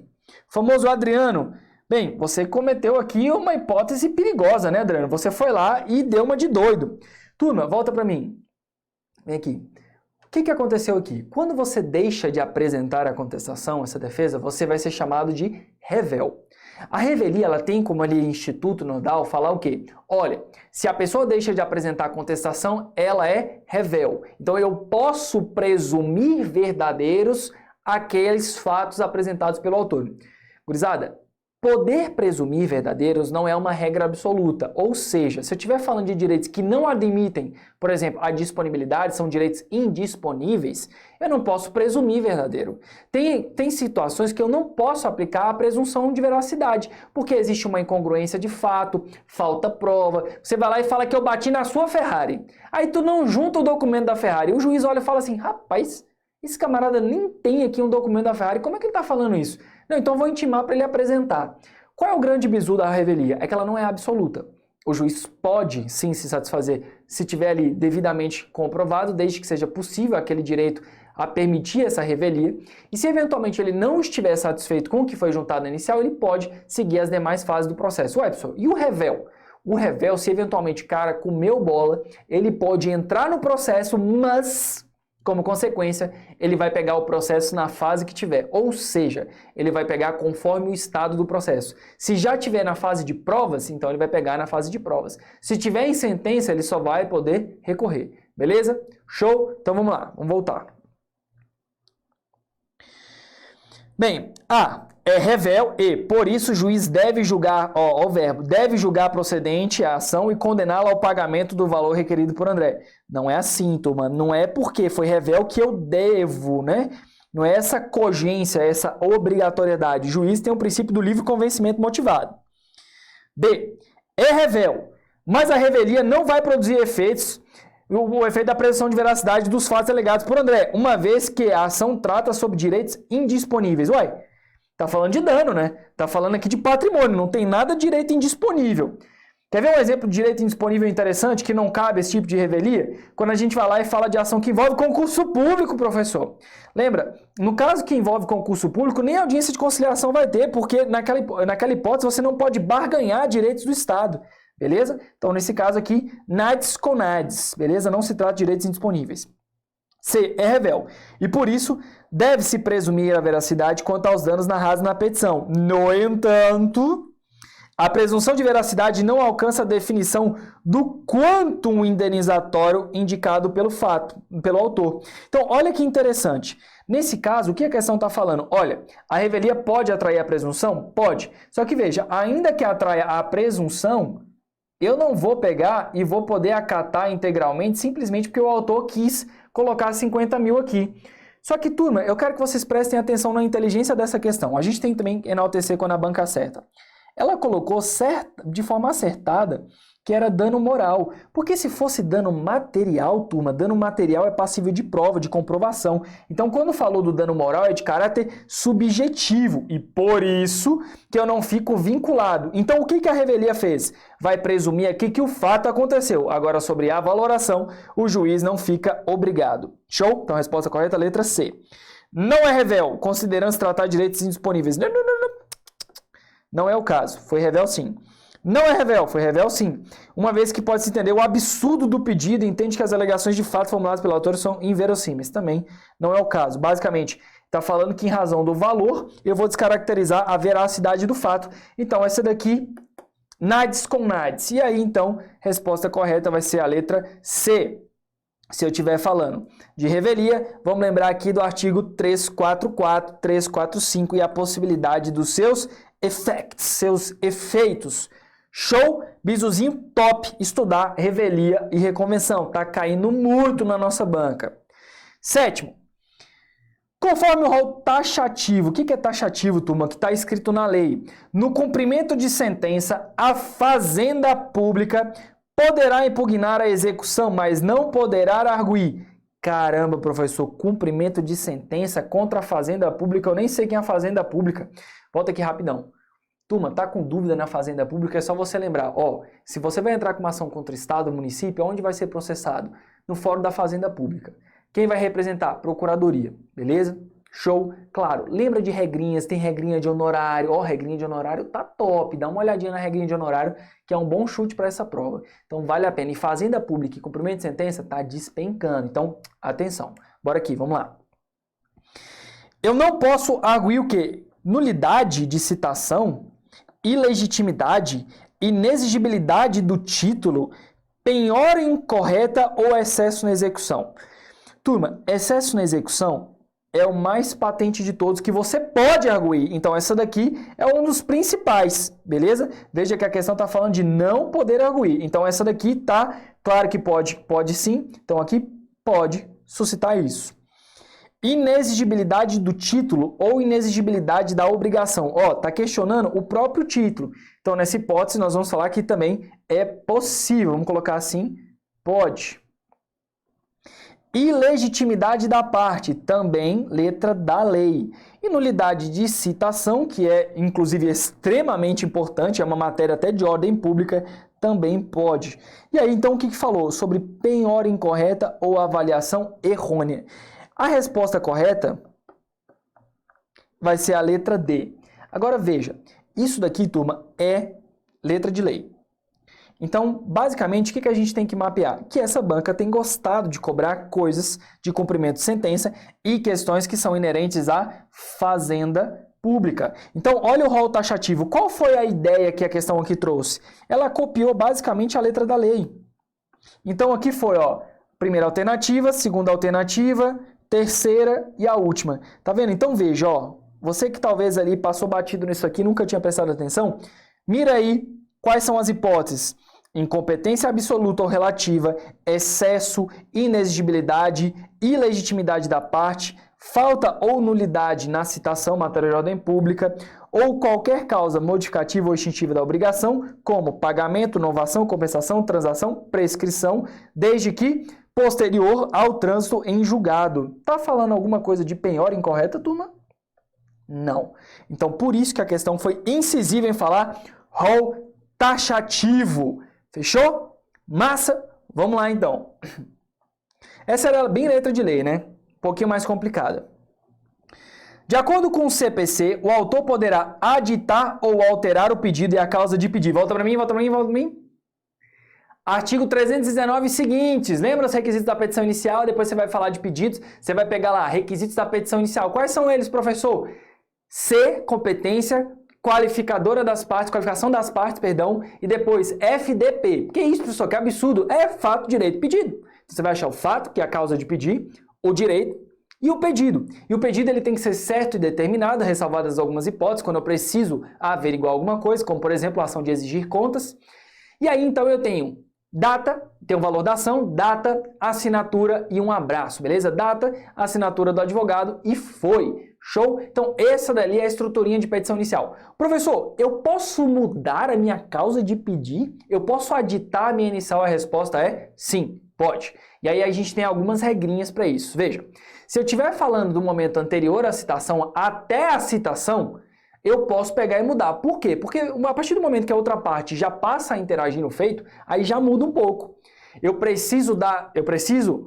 famoso Adriano, bem, você cometeu aqui uma hipótese perigosa, né, Adriano? Você foi lá e deu uma de doido. Turma, volta para mim. Vem aqui. O que aconteceu aqui? Quando você deixa de apresentar a contestação, essa defesa, você vai ser chamado de revel. A revelia, ela tem como ali instituto nodal falar o quê? Olha, se a pessoa deixa de apresentar a contestação, ela é revel. Então eu posso presumir verdadeiros aqueles fatos apresentados pelo autor. Gurizada, poder presumir verdadeiros não é uma regra absoluta, ou seja, se eu estiver falando de direitos que não admitem, por exemplo, a disponibilidade, são direitos indisponíveis, eu não posso presumir verdadeiro. Tem situações que eu não posso aplicar a presunção de veracidade, porque existe uma incongruência de fato, falta prova, você vai lá e fala que eu bati na sua Ferrari, aí tu não junta o documento da Ferrari, o juiz olha e fala assim, rapaz, esse camarada nem tem aqui um documento da Ferrari, como é que ele está falando isso? Não, então vou intimar para ele apresentar. Qual é o grande bizu da revelia? É que ela não é absoluta. O juiz pode sim se satisfazer se tiver ali devidamente comprovado, desde que seja possível aquele direito a permitir essa revelia. E se eventualmente ele não estiver satisfeito com o que foi juntado inicial, ele pode seguir as demais fases do processo. Ué, pessoal, e o revel? O revel, se eventualmente o cara comeu bola, ele pode entrar no processo, mas como consequência, ele vai pegar o processo na fase que tiver, ou seja, ele vai pegar conforme o estado do processo. Se já tiver na fase de provas, então ele vai pegar na fase de provas. Se tiver em sentença, ele só vai poder recorrer. Beleza? Show? Então vamos lá, vamos voltar. Bem, A é revel e, por isso, o juiz deve julgar, o verbo, deve julgar procedente a ação e condená-la ao pagamento do valor requerido por André. Não é assim, turma. Não é porque foi revel que eu devo, né? Não é essa cogência, essa obrigatoriedade. O juiz tem o princípio do livre convencimento motivado. B. É revel, mas a revelia não vai produzir efeitos, o efeito da presunção de veracidade dos fatos alegados por André, uma vez que a ação trata sobre direitos indisponíveis. Ué, tá falando de dano, né? Tá falando aqui de patrimônio, não tem nada de direito indisponível. Quer ver um exemplo de direito indisponível interessante que não cabe esse tipo de revelia? Quando a gente vai lá e fala de ação que envolve concurso público, professor. Lembra, no caso que envolve concurso público, nem audiência de conciliação vai ter, porque naquela hipótese você não pode barganhar direitos do Estado. Beleza? Então, nesse caso aqui, nades com nades, beleza? Não se trata de direitos indisponíveis. C. É revel. E por isso, deve-se presumir a veracidade quanto aos danos narrados na petição. No entanto, a presunção de veracidade não alcança a definição do quantum indenizatório indicado pelo autor. Então, olha que interessante. Nesse caso, o que a questão está falando? Olha, a revelia pode atrair a presunção? Pode. Só que veja, ainda que atraia a presunção, eu não vou pegar e vou poder acatar integralmente simplesmente porque o autor quis colocar 50 mil aqui. Só que, turma, eu quero que vocês prestem atenção na inteligência dessa questão. A gente tem também que enaltecer quando a banca acerta. ela colocou de forma acertada que era dano moral. Porque se fosse dano material, turma, dano material é passível de prova, de comprovação. Então, quando falou do dano moral, é de caráter subjetivo. E por isso que eu não fico vinculado. Então, o que a revelia fez? Vai presumir aqui que o fato aconteceu. Agora, sobre a valoração, o juiz não fica obrigado. Show? Então, a resposta correta, letra C. Não é revel, considerando se tratar de direitos indisponíveis. Não. Não é o caso. Foi revel, sim. Não é revel, foi revel sim. Uma vez que pode-se entender o absurdo do pedido e entende que as alegações de fato formuladas pelo autor são inverossímeis. Também não é o caso. Basicamente, está falando que em razão do valor, eu vou descaracterizar a veracidade do fato. Então, essa daqui, nades com nades. E aí, então, resposta correta vai ser a letra C. Se eu estiver falando de revelia, vamos lembrar aqui do artigo 344, 345 e a possibilidade dos seus effects, seus efeitos. Show? Bisuzinho top, estudar revelia e reconvenção. Tá caindo muito na nossa banca. Sétimo, conforme o rol taxativo. O que é taxativo, turma? Que está escrito na lei. No cumprimento de sentença, a fazenda pública poderá impugnar a execução, mas não poderá arguir. Caramba, professor, cumprimento de sentença contra a fazenda pública. Eu nem sei quem é a fazenda pública. Volta aqui rapidão. Turma, tá com dúvida na fazenda pública, é só você lembrar, se você vai entrar com uma ação contra o Estado, município, onde vai ser processado? No fórum da fazenda pública. Quem vai representar? Procuradoria, beleza? Show? Claro, lembra de regrinhas, tem regrinha de honorário, regrinha de honorário tá top, dá uma olhadinha na regrinha de honorário, que é um bom chute para essa prova. Então vale a pena. E fazenda pública e cumprimento de sentença tá despencando, então atenção. Bora aqui, vamos lá. Eu não posso arguir o quê? Nulidade de citação, ilegitimidade, inexigibilidade do título, penhora incorreta ou excesso na execução. Turma, excesso na execução é o mais patente de todos que você pode arguir. Então, essa daqui é um dos principais, beleza? Veja que a questão está falando de não poder arguir. Então, essa daqui tá claro que pode sim. Então, aqui pode suscitar isso. Inexigibilidade do título ou inexigibilidade da obrigação. Tá questionando o próprio título. Então, nessa hipótese, nós vamos falar que também é possível. Vamos colocar assim, pode. Ilegitimidade da parte, também letra da lei. E nulidade de citação, que é, inclusive, extremamente importante, é uma matéria até de ordem pública, também pode. E aí, então, o que falou? Sobre penhora incorreta ou avaliação errônea. A resposta correta vai ser a letra D. Agora veja, isso daqui, turma, é letra de lei. Então, basicamente, o que a gente tem que mapear? Que essa banca tem gostado de cobrar coisas de cumprimento de sentença e questões que são inerentes à fazenda pública. Então, olha o rol taxativo. Qual foi a ideia que a questão aqui trouxe? Ela copiou basicamente a letra da lei. Então, aqui foi, primeira alternativa, segunda alternativa, terceira e a última. Tá vendo? Então veja, você que talvez ali passou batido nisso aqui, nunca tinha prestado atenção, mira aí quais são as hipóteses. Incompetência absoluta ou relativa, excesso, inexigibilidade, ilegitimidade da parte, falta ou nulidade na citação, matéria de ordem pública, ou qualquer causa modificativa ou extintiva da obrigação, como pagamento, novação, compensação, transação, prescrição, desde que posterior ao trânsito em julgado. Tá falando alguma coisa de penhora incorreta, turma? Não. Então, por isso que a questão foi incisiva em falar rol taxativo. Fechou? Massa? Vamos lá, então. Essa era bem letra de lei, né? Um pouquinho mais complicada. De acordo com o CPC, o autor poderá aditar ou alterar o pedido e a causa de pedir. Volta para mim, volta para mim, volta para mim. Artigo 319 seguintes. Lembra os requisitos da petição inicial? Depois você vai falar de pedidos. Você vai pegar lá, requisitos da petição inicial. Quais são eles, professor? C, competência, qualificação das partes, e depois FDP. Que isso, professor? Que absurdo. É fato, direito, pedido. Então, você vai achar o fato, que é a causa de pedir, o direito e o pedido. E o pedido ele tem que ser certo e determinado, ressalvadas algumas hipóteses, quando eu preciso averiguar alguma coisa, como, por exemplo, a ação de exigir contas. E aí, então, eu tenho data, tem o valor da ação, data, assinatura e um abraço, beleza? Data, assinatura do advogado e foi. Show? Então, essa dali é a estruturinha de petição inicial. Professor, eu posso mudar a minha causa de pedir? Eu posso aditar a minha inicial? A resposta é sim, pode. E aí a gente tem algumas regrinhas para isso. Veja, se eu estiver falando do momento anterior à citação até a citação, eu posso pegar e mudar. Por quê? Porque a partir do momento que a outra parte já passa a interagir no feito, aí já muda um pouco. Eu preciso,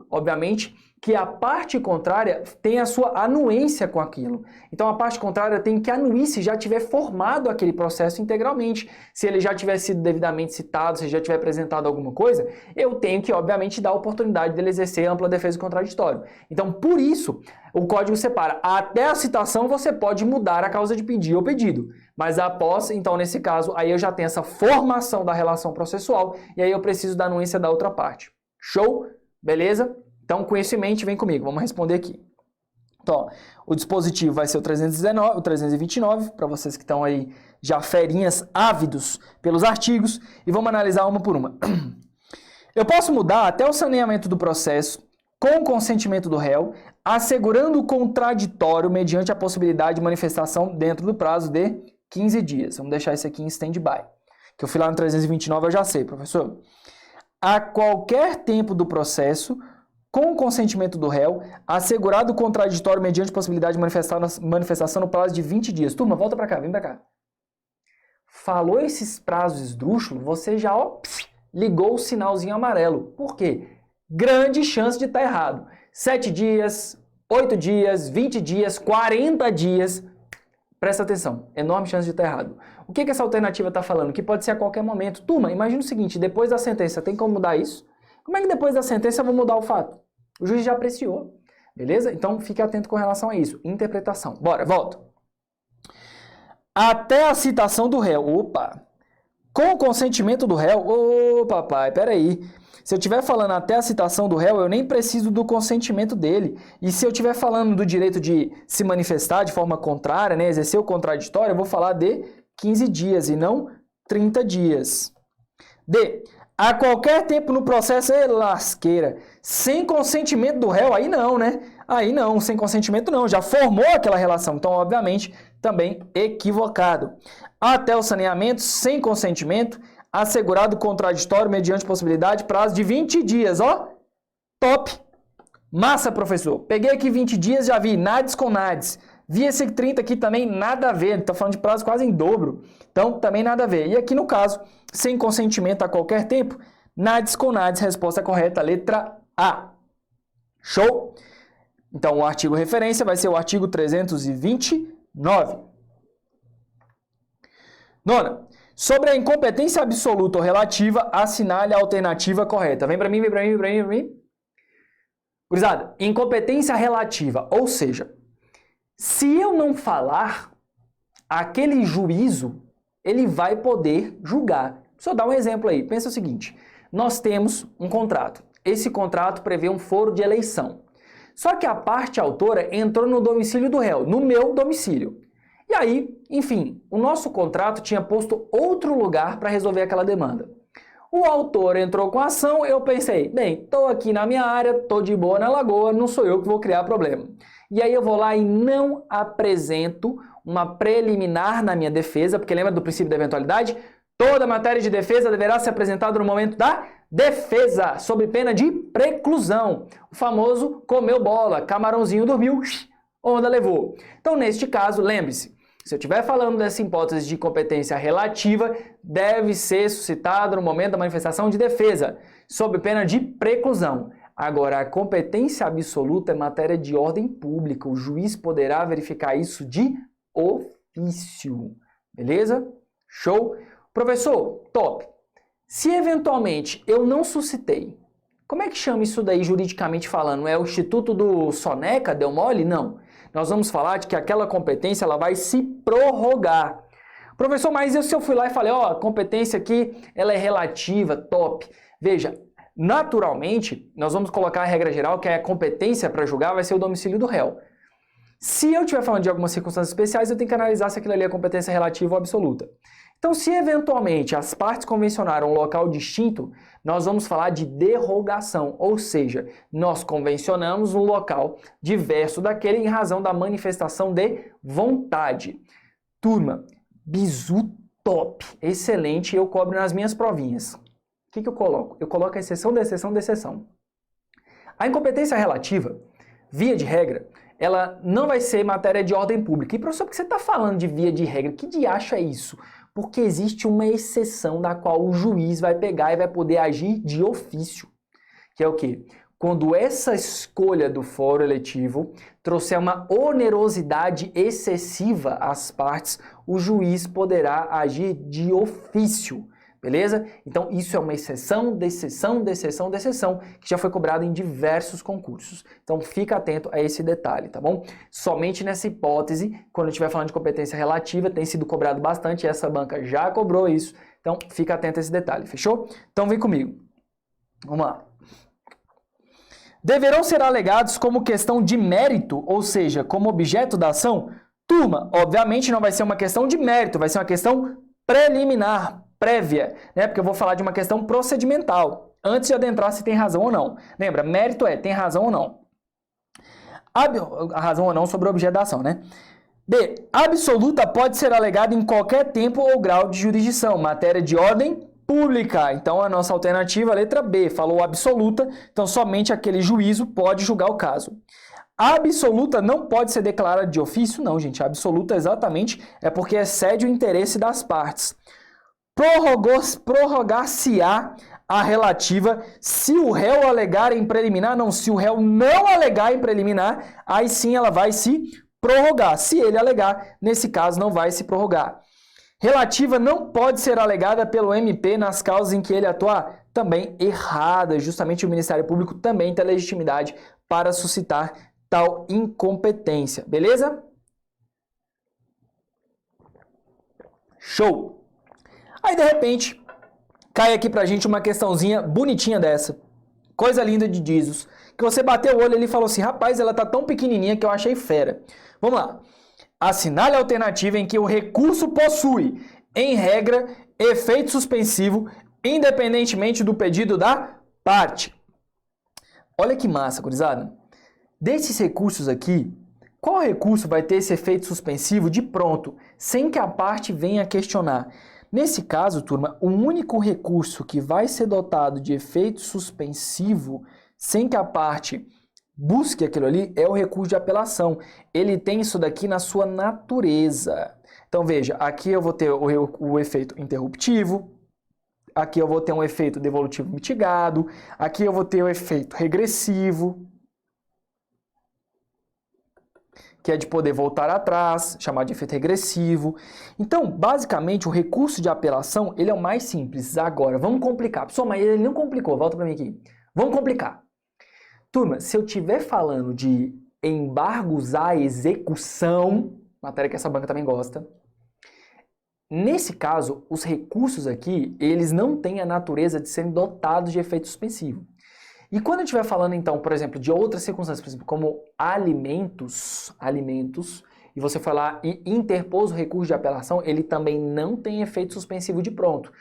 obviamente, que a parte contrária tenha a sua anuência com aquilo. Então a parte contrária tem que anuir se já tiver formado aquele processo integralmente. Se ele já tiver sido devidamente citado, se já tiver apresentado alguma coisa, eu tenho que, obviamente, dar a oportunidade dele exercer ampla defesa e contraditório. Então, por isso, o código separa. Até a citação você pode mudar a causa de pedir ou pedido. Mas após, então, nesse caso, aí eu já tenho essa formação da relação processual e aí eu preciso da anuência da outra parte. Show? Beleza? Então, com isso em mente, vem comigo, vamos responder aqui. Então, ó, o dispositivo vai ser o 329, para vocês que estão aí já ferinhas ávidos pelos artigos, e vamos analisar uma por uma. Eu posso mudar até o saneamento do processo com o consentimento do réu, assegurando o contraditório mediante a possibilidade de manifestação dentro do prazo de 15 dias. Vamos deixar isso aqui em stand-by, que eu fui lá no 329, eu já sei, professor. A qualquer tempo do processo, com o consentimento do réu, assegurado o contraditório mediante possibilidade de manifestação no prazo de 20 dias. Turma, volta para cá, vem para cá. Falou esses prazos esdrúxulos, você já ligou o sinalzinho amarelo. Por quê? Grande chance de estar errado. 7 dias, 8 dias, 20 dias, 40 dias. Presta atenção, enorme chance de estar errado. O que essa alternativa está falando? Que pode ser a qualquer momento. Turma, imagina o seguinte, depois da sentença, tem como mudar isso? Como é que depois da sentença eu vou mudar o fato? O juiz já apreciou, beleza? Então fique atento com relação a isso. Interpretação. Bora, volta. Até a citação do réu. Opa! Com o consentimento do réu. Ô, papai, peraí. Se eu estiver falando até a citação do réu, eu nem preciso do consentimento dele. E se eu estiver falando do direito de se manifestar de forma contrária, né, exercer o contraditório, eu vou falar de 15 dias e não 30 dias. D. A qualquer tempo no processo, lasqueira. Sem consentimento do réu, aí não, né? Aí não, sem consentimento não. Já formou aquela relação. Então, obviamente, também equivocado. Até o saneamento, sem consentimento, assegurado contraditório mediante possibilidade, prazo de 20 dias, ó. Top! Massa, professor. Peguei aqui 20 dias, já vi nades com nades. Vi esse 30 aqui também, nada a ver. Tá falando de prazo quase em dobro. Então, também nada a ver. E aqui no caso, sem consentimento a qualquer tempo, nades com nades, resposta correta, letra A. Show? Então, o artigo referência vai ser o artigo 329. Nona, sobre a incompetência absoluta ou relativa, assinale a alternativa correta. Vem para mim, vem para mim, vem para mim, vem para mim. Gurizada, incompetência relativa, ou seja, se eu não falar, aquele juízo, ele vai poder julgar. Só dar um exemplo aí. Pensa o seguinte, nós temos um contrato. Esse contrato prevê um foro de eleição. Só que a parte autora entrou no domicílio do réu, no meu domicílio. E aí, enfim, o nosso contrato tinha posto outro lugar para resolver aquela demanda. O autor entrou com a ação, eu pensei, bem, estou aqui na minha área, estou de boa na lagoa, não sou eu que vou criar problema. E aí eu vou lá e não apresento uma preliminar na minha defesa, porque lembra do princípio da eventualidade? Toda matéria de defesa deverá ser apresentada no momento da defesa, sob pena de preclusão. O famoso comeu bola, camarãozinho dormiu, onda levou. Então, neste caso, lembre-se, se eu estiver falando dessa hipótese de competência relativa, deve ser suscitado no momento da manifestação de defesa, sob pena de preclusão. Agora, a competência absoluta é matéria de ordem pública. O juiz poderá verificar isso de ofício. Beleza? Show? Professor, top. Se eventualmente eu não suscitei, como é que chama isso daí juridicamente falando? É o Instituto do Soneca, deu mole? Não. Nós vamos falar de que aquela competência ela vai se prorrogar. Professor, mas se eu fui lá e falei, ó, a competência aqui ela é relativa, top. Veja, naturalmente, nós vamos colocar a regra geral que a competência para julgar vai ser o domicílio do réu. Se eu estiver falando de algumas circunstâncias especiais, eu tenho que analisar se aquilo ali é competência relativa ou absoluta. Então, se eventualmente as partes convencionaram um local distinto, nós vamos falar de derrogação, ou seja, nós convencionamos um local diverso daquele em razão da manifestação de vontade. Turma, bizu top, excelente, eu cobro nas minhas provinhas. O que eu coloco? Eu coloco a exceção da exceção da exceção. A incompetência relativa, via de regra, ela não vai ser matéria de ordem pública. E professor, por que você está falando de via de regra? Que diacho é isso? Porque existe uma exceção da qual o juiz vai pegar e vai poder agir de ofício. Que é o quê? Quando essa escolha do foro eletivo trouxer uma onerosidade excessiva às partes, o juiz poderá agir de ofício. Beleza? Então, isso é uma exceção, de exceção, de exceção, de exceção, que já foi cobrado em diversos concursos. Então, fica atento a esse detalhe, tá bom? Somente nessa hipótese, quando estiver falando de competência relativa, tem sido cobrado bastante, e essa banca já cobrou isso. Então, fica atento a esse detalhe, fechou? Então, vem comigo. Vamos lá. Deverão ser alegados como questão de mérito, ou seja, como objeto da ação? Turma, obviamente não vai ser uma questão de mérito, vai ser uma questão preliminar, prévia, né? Porque eu vou falar de uma questão procedimental, antes de adentrar se tem razão ou não. Lembra, mérito é tem razão ou não. A razão ou não sobre o objeto da ação, né? B. Absoluta pode ser alegada em qualquer tempo ou grau de jurisdição, matéria de ordem pública. Então, a nossa alternativa, a letra B, falou absoluta, então somente aquele juízo pode julgar o caso. A absoluta não pode ser declarada de ofício? Não, gente. A absoluta exatamente é porque excede o interesse das partes. Prorrogar-se-á a relativa se o réu alegar em preliminar. Não, se o réu não alegar em preliminar, aí sim ela vai se prorrogar. Se ele alegar, nesse caso não vai se prorrogar. Relativa não pode ser alegada pelo MP nas causas em que ele atuar. Também errada. Justamente o Ministério Público também tem legitimidade para suscitar tal incompetência. Beleza? Show! Aí, de repente, cai aqui pra gente uma questãozinha bonitinha dessa. Coisa linda de Jesus. Que você bateu o olho e ele falou assim, rapaz, ela tá tão pequenininha que eu achei fera. Vamos lá. Assinale a alternativa em que o recurso possui, em regra, efeito suspensivo, independentemente do pedido da parte. Olha que massa, gurizada. Desses recursos aqui, qual recurso vai ter esse efeito suspensivo de pronto, sem que a parte venha questionar? Nesse caso, turma, o único recurso que vai ser dotado de efeito suspensivo, sem que a parte busque aquilo ali, é o recurso de apelação. Ele tem isso daqui na sua natureza. Então, veja, aqui eu vou ter o efeito interruptivo, aqui eu vou ter um efeito devolutivo mitigado, aqui eu vou ter o efeito regressivo, que é de poder voltar atrás, chamado de efeito regressivo. Então, basicamente, o recurso de apelação, ele é o mais simples. Agora, vamos complicar. Pessoal, mas ele não complicou. Volta para mim aqui. Vamos complicar. Turma, se eu estiver falando de embargos à execução, matéria que essa banca também gosta, nesse caso, os recursos aqui, eles não têm a natureza de serem dotados de efeito suspensivo. E quando eu estiver falando, então, por exemplo, de outras circunstâncias, por exemplo, como alimentos, e você for lá e interpôs o recurso de apelação, ele também não tem efeito suspensivo de pronto.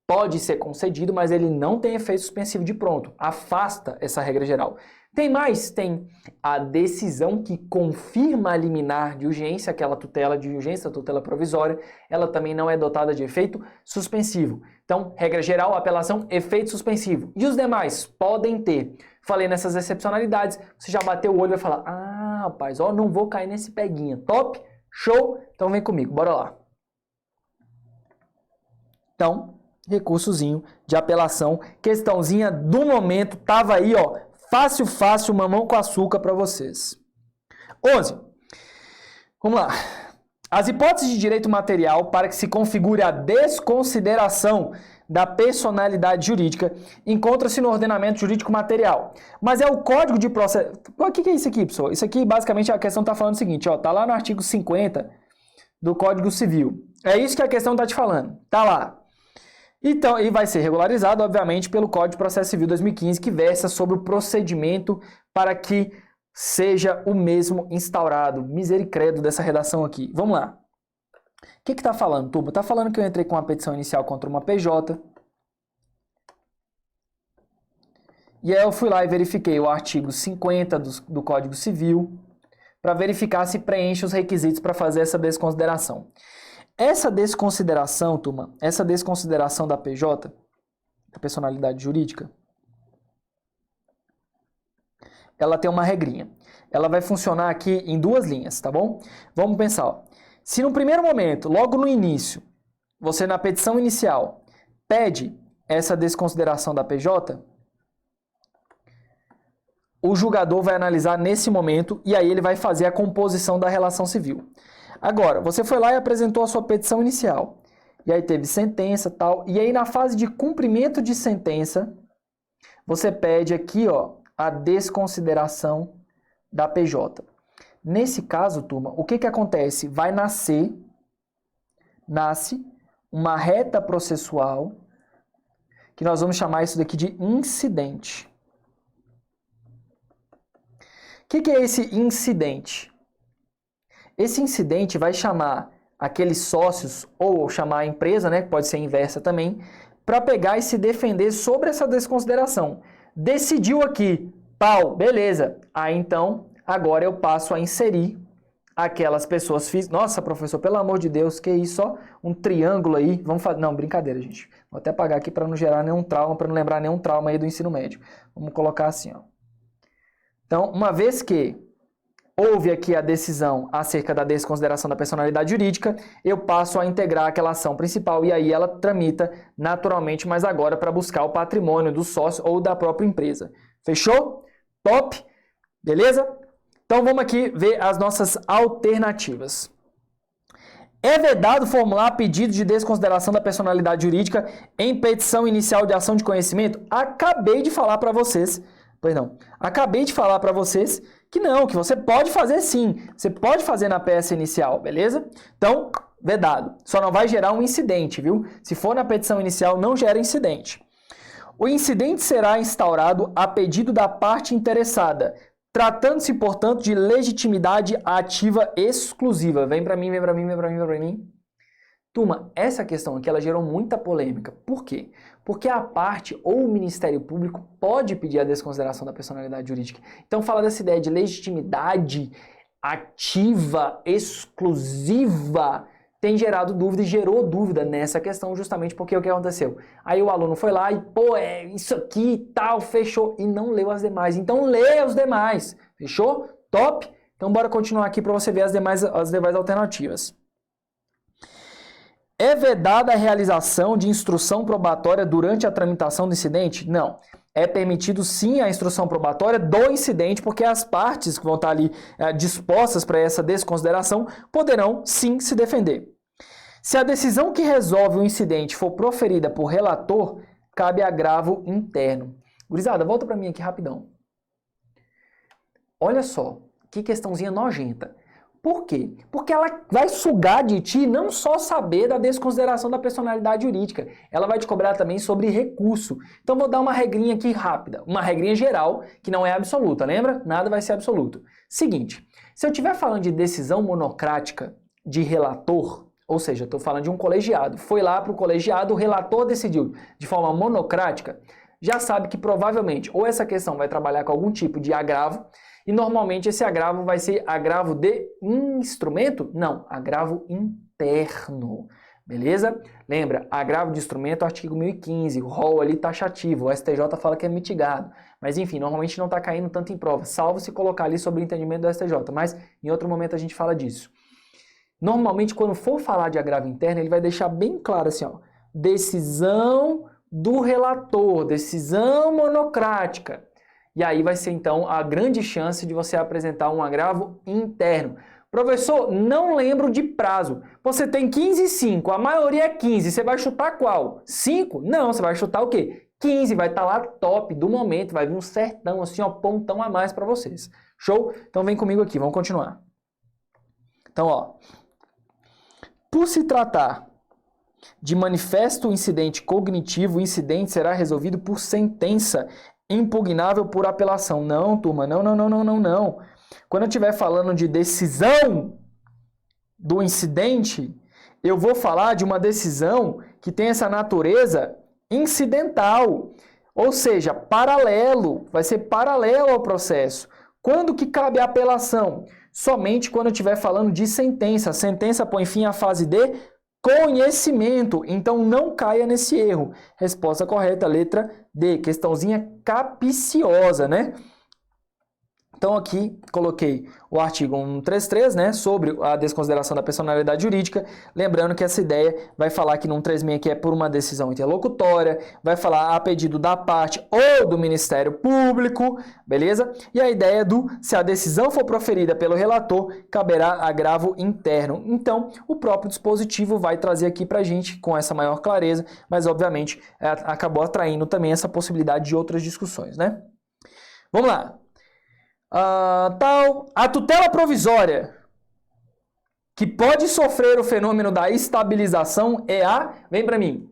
Pode ser concedido, mas ele não tem efeito suspensivo de pronto. Afasta essa regra geral. Tem mais? Tem a decisão que confirma a liminar de urgência, aquela tutela de urgência, a tutela provisória, ela também não é dotada de efeito suspensivo. Então, regra geral, apelação, efeito suspensivo. E os demais podem ter. Falei nessas excepcionalidades, você já bateu o olho e vai falar, ah, rapaz, ó, não vou cair nesse peguinha. Top? Show? Então vem comigo, bora lá. Então, recursozinho de apelação, questãozinha do momento, tava aí, ó, fácil, fácil, mamão com açúcar para vocês. 11. Vamos lá. As hipóteses de direito material para que se configure a desconsideração da personalidade jurídica encontra-se no ordenamento jurídico material. Mas é o Código de Processo... O que é isso aqui, pessoal? Isso aqui, basicamente, a questão está falando o seguinte, ó, tá lá no artigo 50 do Código Civil. É isso que a questão está te falando. Tá lá. Então, e vai ser regularizado, obviamente, pelo Código de Processo Civil 2015, que versa sobre o procedimento para que seja o mesmo instaurado. Misericredo dessa redação aqui. Vamos lá. O que está falando, turma? Está falando que eu entrei com uma petição inicial contra uma PJ. E aí eu fui lá e verifiquei o artigo 50 do Código Civil para verificar se preenche os requisitos para fazer essa desconsideração. Essa desconsideração, turma, essa desconsideração da PJ, da personalidade jurídica, ela tem uma regrinha. Ela vai funcionar aqui em duas linhas, tá bom? Vamos pensar, ó. Se no primeiro momento, logo no início, você na petição inicial pede essa desconsideração da PJ, o julgador vai analisar nesse momento e aí ele vai fazer a composição da relação civil. Agora, você foi lá e apresentou a sua petição inicial. E aí teve sentença e tal. E aí na fase de cumprimento de sentença, você pede aqui, ó, a desconsideração da PJ. Nesse caso, turma, o que que acontece? Vai nasce uma reta processual, que nós vamos chamar isso daqui de incidente. O que que é esse incidente? Esse incidente vai chamar aqueles sócios, ou chamar a empresa, né, que pode ser inversa também, para pegar e se defender sobre essa desconsideração. Decidiu aqui, pau, beleza. Aí então, agora eu passo a inserir aquelas pessoas físicas. Nossa, professor, pelo amor de Deus, que isso, ó, um triângulo aí. Vamos fazer. Não, brincadeira, gente. Vou até apagar aqui para não gerar nenhum trauma, para não lembrar nenhum trauma aí do ensino médio. Vamos colocar assim, ó. Então, uma vez que houve aqui a decisão acerca da desconsideração da personalidade jurídica, eu passo a integrar aquela ação principal e aí ela tramita naturalmente, mas agora para buscar o patrimônio do sócio ou da própria empresa. Fechou? Top? Beleza? Então vamos aqui ver as nossas alternativas. É vedado formular pedido de desconsideração da personalidade jurídica em petição inicial de ação de conhecimento? Acabei de falar para vocês, que não, que você pode fazer sim. Você pode fazer na peça inicial, beleza? Então, vedado. Só não vai gerar um incidente, viu? Se for na petição inicial, não gera incidente. O incidente será instaurado a pedido da parte interessada, tratando-se, portanto, de legitimidade ativa exclusiva. Vem pra mim, vem pra mim, vem pra mim, vem pra mim. Turma, essa questão aqui, ela gerou muita polêmica. Por quê? Porque a parte ou o Ministério Público pode pedir a desconsideração da personalidade jurídica. Então, fala dessa ideia de legitimidade ativa, exclusiva, tem gerado dúvida e gerou dúvida nessa questão justamente porque o que aconteceu? Aí o aluno foi lá e, pô, é isso aqui e tal, fechou, e não leu as demais. Então, lê os demais. Fechou? Top? Então, bora continuar aqui para você ver as demais alternativas. É vedada a realização de instrução probatória durante a tramitação do incidente? Não. É permitido sim a instrução probatória do incidente, porque as partes que vão estar ali dispostas para essa desconsideração poderão sim se defender. Se a decisão que resolve o incidente for proferida por relator, cabe agravo interno. Gurizada, volta para mim aqui rapidão. Olha só, que questãozinha nojenta. Por quê? Porque ela vai sugar de ti não só saber da desconsideração da personalidade jurídica, ela vai te cobrar também sobre recurso. Então vou dar uma regrinha aqui rápida, uma regrinha geral que não é absoluta, lembra? Nada vai ser absoluto. Seguinte, se eu estiver falando de decisão monocrática de relator, ou seja, estou falando de um colegiado, foi lá para o colegiado, o relator decidiu de forma monocrática, já sabe que provavelmente ou essa questão vai trabalhar com algum tipo de agravo, e normalmente esse agravo vai ser agravo de instrumento? Não, agravo interno. Beleza? Lembra, agravo de instrumento, artigo 1015, o rol ali taxativo, o STJ fala que é mitigado. Mas enfim, normalmente não está caindo tanto em prova, salvo se colocar ali sobre o entendimento do STJ, mas em outro momento a gente fala disso. Normalmente quando for falar de agravo interno, ele vai deixar bem claro assim, ó, decisão do relator, decisão monocrática. E aí vai ser, então, a grande chance de você apresentar um agravo interno. Professor, não lembro de prazo. Você tem 15 e 5, a maioria é 15. Você vai chutar qual? 5? Não, você vai chutar o quê? 15, vai estar lá top do momento, vai vir um certão, assim, ó, pontão a mais para vocês. Show? Então vem comigo aqui, vamos continuar. Então, ó, por se tratar de manifesto incidente cognitivo, o incidente será resolvido por sentença impugnável por apelação. Não, turma, não. Quando eu estiver falando de decisão do incidente, eu vou falar de uma decisão que tem essa natureza incidental, ou seja, paralelo, vai ser paralelo ao processo. Quando que cabe a apelação? Somente quando eu estiver falando de sentença. A sentença põe fim à fase de conhecimento, então não caia nesse erro. Resposta correta, letra D, questãozinha capiciosa, né? Então aqui coloquei o artigo 133, né, sobre a desconsideração da personalidade jurídica, lembrando que essa ideia vai falar que no 136 aqui é por uma decisão interlocutória, vai falar a pedido da parte ou do Ministério Público, beleza? E a ideia do se a decisão for proferida pelo relator, caberá agravo interno. Então, o próprio dispositivo vai trazer aqui pra gente com essa maior clareza, mas obviamente acabou atraindo também essa possibilidade de outras discussões, né? Vamos lá. A tutela provisória que pode sofrer o fenômeno da estabilização é vem pra mim,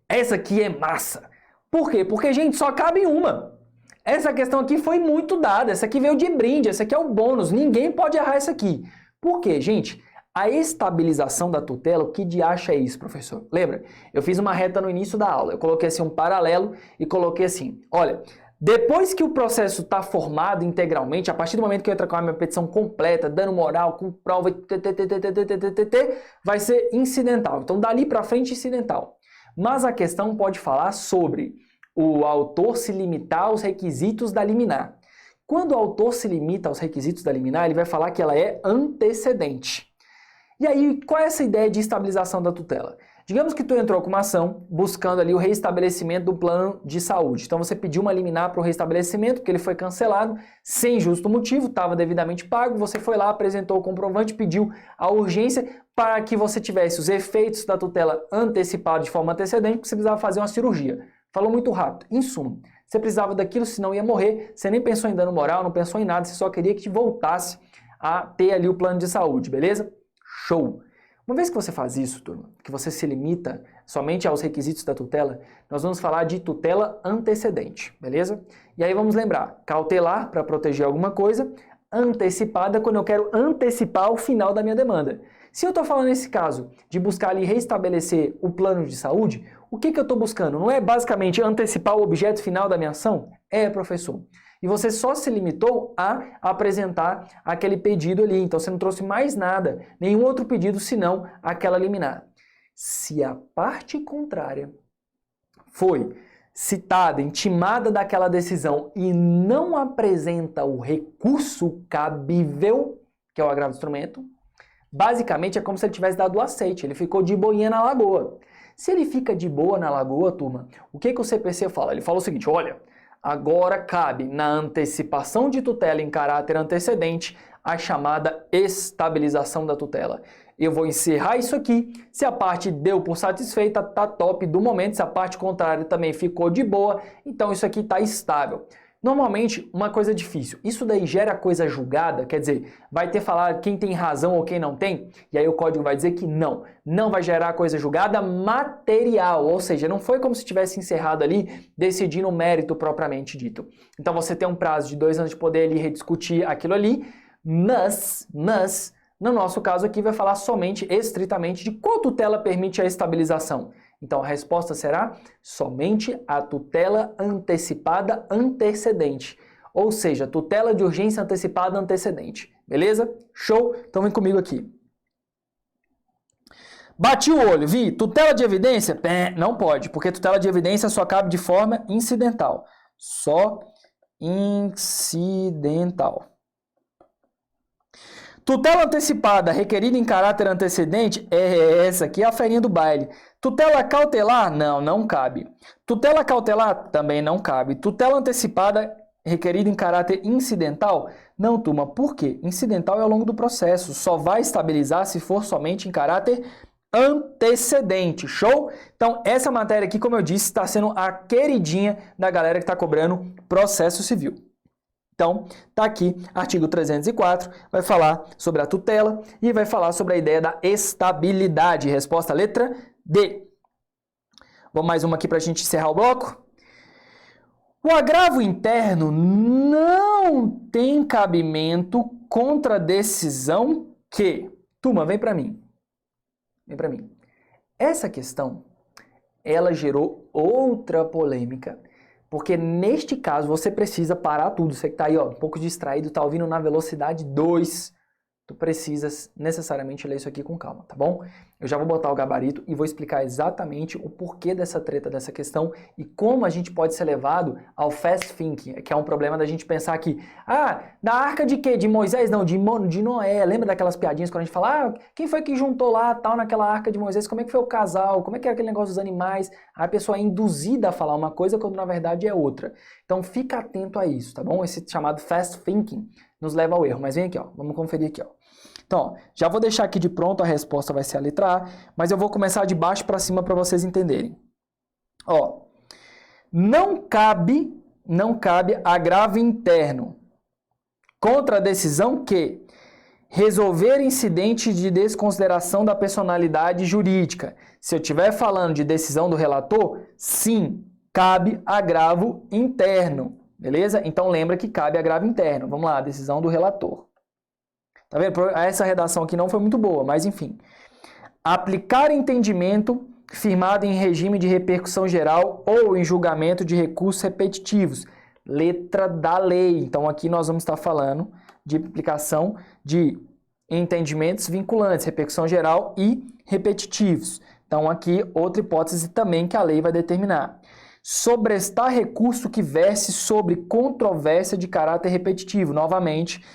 essa aqui é massa. Por quê? Porque, gente, só cabe uma. Essa questão aqui foi muito dada, essa aqui veio de brinde, essa aqui é o bônus, ninguém pode errar essa aqui. Por quê, gente? A estabilização da tutela, o que de acha é isso, professor? Lembra? Eu fiz uma reta no início da aula, eu coloquei assim um paralelo e coloquei assim, olha, depois que o processo está formado integralmente, a partir do momento que eu entrar com a minha petição completa, dando moral, com prova, vai ser incidental. Então, dali para frente, incidental. Mas a questão pode falar sobre o autor se limitar aos requisitos da liminar. Quando o autor se limita aos requisitos da liminar, ele vai falar que ela é antecedente. E aí, qual é essa ideia de estabilização da tutela? Digamos que tu entrou com uma ação buscando ali o reestabelecimento do plano de saúde. Então você pediu uma liminar para o reestabelecimento, porque ele foi cancelado sem justo motivo, estava devidamente pago, você foi lá, apresentou o comprovante, pediu a urgência para que você tivesse os efeitos da tutela antecipados de forma antecedente, porque você precisava fazer uma cirurgia. Falou muito rápido. Em suma, você precisava daquilo, senão ia morrer, você nem pensou em dano moral, não pensou em nada, você só queria que te voltasse a ter ali o plano de saúde, beleza? Show! Uma vez que você faz isso, turma, que você se limita somente aos requisitos da tutela, nós vamos falar de tutela antecedente, beleza? E aí vamos lembrar, cautelar para proteger alguma coisa, antecipada quando eu quero antecipar o final da minha demanda. Se eu estou falando nesse caso de buscar ali restabelecer o plano de saúde, o que eu estou buscando? Não é basicamente antecipar o objeto final da minha ação? É, professor. E você só se limitou a apresentar aquele pedido ali. Então você não trouxe mais nada, nenhum outro pedido senão aquela liminar. Se a parte contrária foi citada, intimada daquela decisão e não apresenta o recurso cabível, que é o agravo do instrumento, basicamente é como se ele tivesse dado o aceite, ele ficou de boinha na lagoa. Se ele fica de boa na lagoa, turma, o que o CPC fala? Ele fala o seguinte, olha, agora cabe na antecipação de tutela em caráter antecedente a chamada estabilização da tutela. Eu vou encerrar isso aqui. Se a parte deu por satisfeita, tá top do momento. Se a parte contrária também ficou de boa, então isso aqui tá estável. Normalmente, uma coisa difícil. Isso daí gera coisa julgada, quer dizer, vai ter falar quem tem razão ou quem não tem, e aí o código vai dizer que não vai gerar coisa julgada material, ou seja, não foi como se tivesse encerrado ali, decidindo o mérito propriamente dito. Então você tem um prazo de 2 anos de poder ali rediscutir aquilo ali, mas, no nosso caso aqui vai falar somente, estritamente, de qual tutela permite a estabilização. Então a resposta será somente a tutela antecipada antecedente, ou seja, tutela de urgência antecipada antecedente. Beleza? Show? Então vem comigo aqui. Bati o olho, vi, tutela de evidência? Não pode, porque tutela de evidência só cabe de forma incidental. Só incidental. Tutela antecipada requerida em caráter antecedente é essa aqui, a ferinha do baile. Tutela cautelar? Não cabe. Tutela cautelar? Também não cabe. Tutela antecipada requerida em caráter incidental? Não, turma. Por quê? Incidental é ao longo do processo. Só vai estabilizar se for somente em caráter antecedente. Show? Então, essa matéria aqui, como eu disse, está sendo a queridinha da galera que está cobrando processo civil. Então, tá aqui, artigo 304, vai falar sobre a tutela e vai falar sobre a ideia da estabilidade. Resposta letra D. Vamos mais uma aqui para a gente encerrar o bloco. O agravo interno não tem cabimento contra a decisão que... Turma, vem para mim. Vem para mim. Essa questão, ela gerou outra polêmica, porque neste caso você precisa parar tudo. Você que tá aí, ó, um pouco distraído, tá ouvindo na velocidade 2, tu precisas necessariamente ler isso aqui com calma, tá bom? Eu já vou botar o gabarito e vou explicar exatamente o porquê dessa treta, dessa questão e como a gente pode ser levado ao fast thinking, que é um problema da gente pensar que, da arca de quê? De Moisés? Não, de Noé. Lembra daquelas piadinhas quando a gente fala, quem foi que juntou lá, tal, naquela arca de Moisés? Como é que foi o casal? Como é que era aquele negócio dos animais? A pessoa é induzida a falar uma coisa quando na verdade é outra. Então fica atento a isso, tá bom? Esse chamado fast thinking nos leva ao erro. Mas vem aqui, ó, vamos conferir aqui, ó. Então, ó, já vou deixar aqui de pronto, a resposta vai ser a letra A, mas eu vou começar de baixo para cima para vocês entenderem. Ó, não cabe agravo interno contra a decisão que resolver incidente de desconsideração da personalidade jurídica. Se eu estiver falando de decisão do relator, sim, cabe agravo interno, beleza? Então lembra que cabe agravo interno. Vamos lá, decisão do relator. Tá vendo? Essa redação aqui não foi muito boa, mas enfim. Aplicar entendimento firmado em regime de repercussão geral ou em julgamento de recursos repetitivos. Letra da lei. Então aqui nós vamos estar falando de aplicação de entendimentos vinculantes, repercussão geral e repetitivos. Então aqui outra hipótese também que a lei vai determinar. Sobrestar recurso que verse sobre controvérsia de caráter repetitivo. Novamente,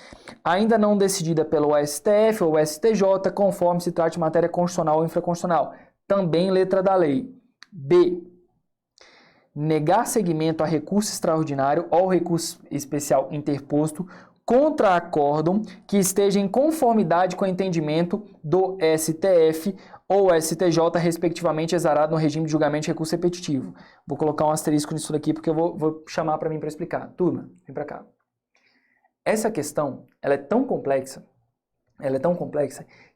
ainda não decidida pelo STF ou STJ, conforme se trate de matéria constitucional ou infraconstitucional. Também letra da lei. B. Negar seguimento a recurso extraordinário ou recurso especial interposto contra acórdão que esteja em conformidade com o entendimento do STF ou STJ, respectivamente, exarado no regime de julgamento de recurso repetitivo. Vou colocar um asterisco nisso daqui porque eu vou chamar para mim para explicar. Turma, vem para cá. Essa questão, ela é tão complexa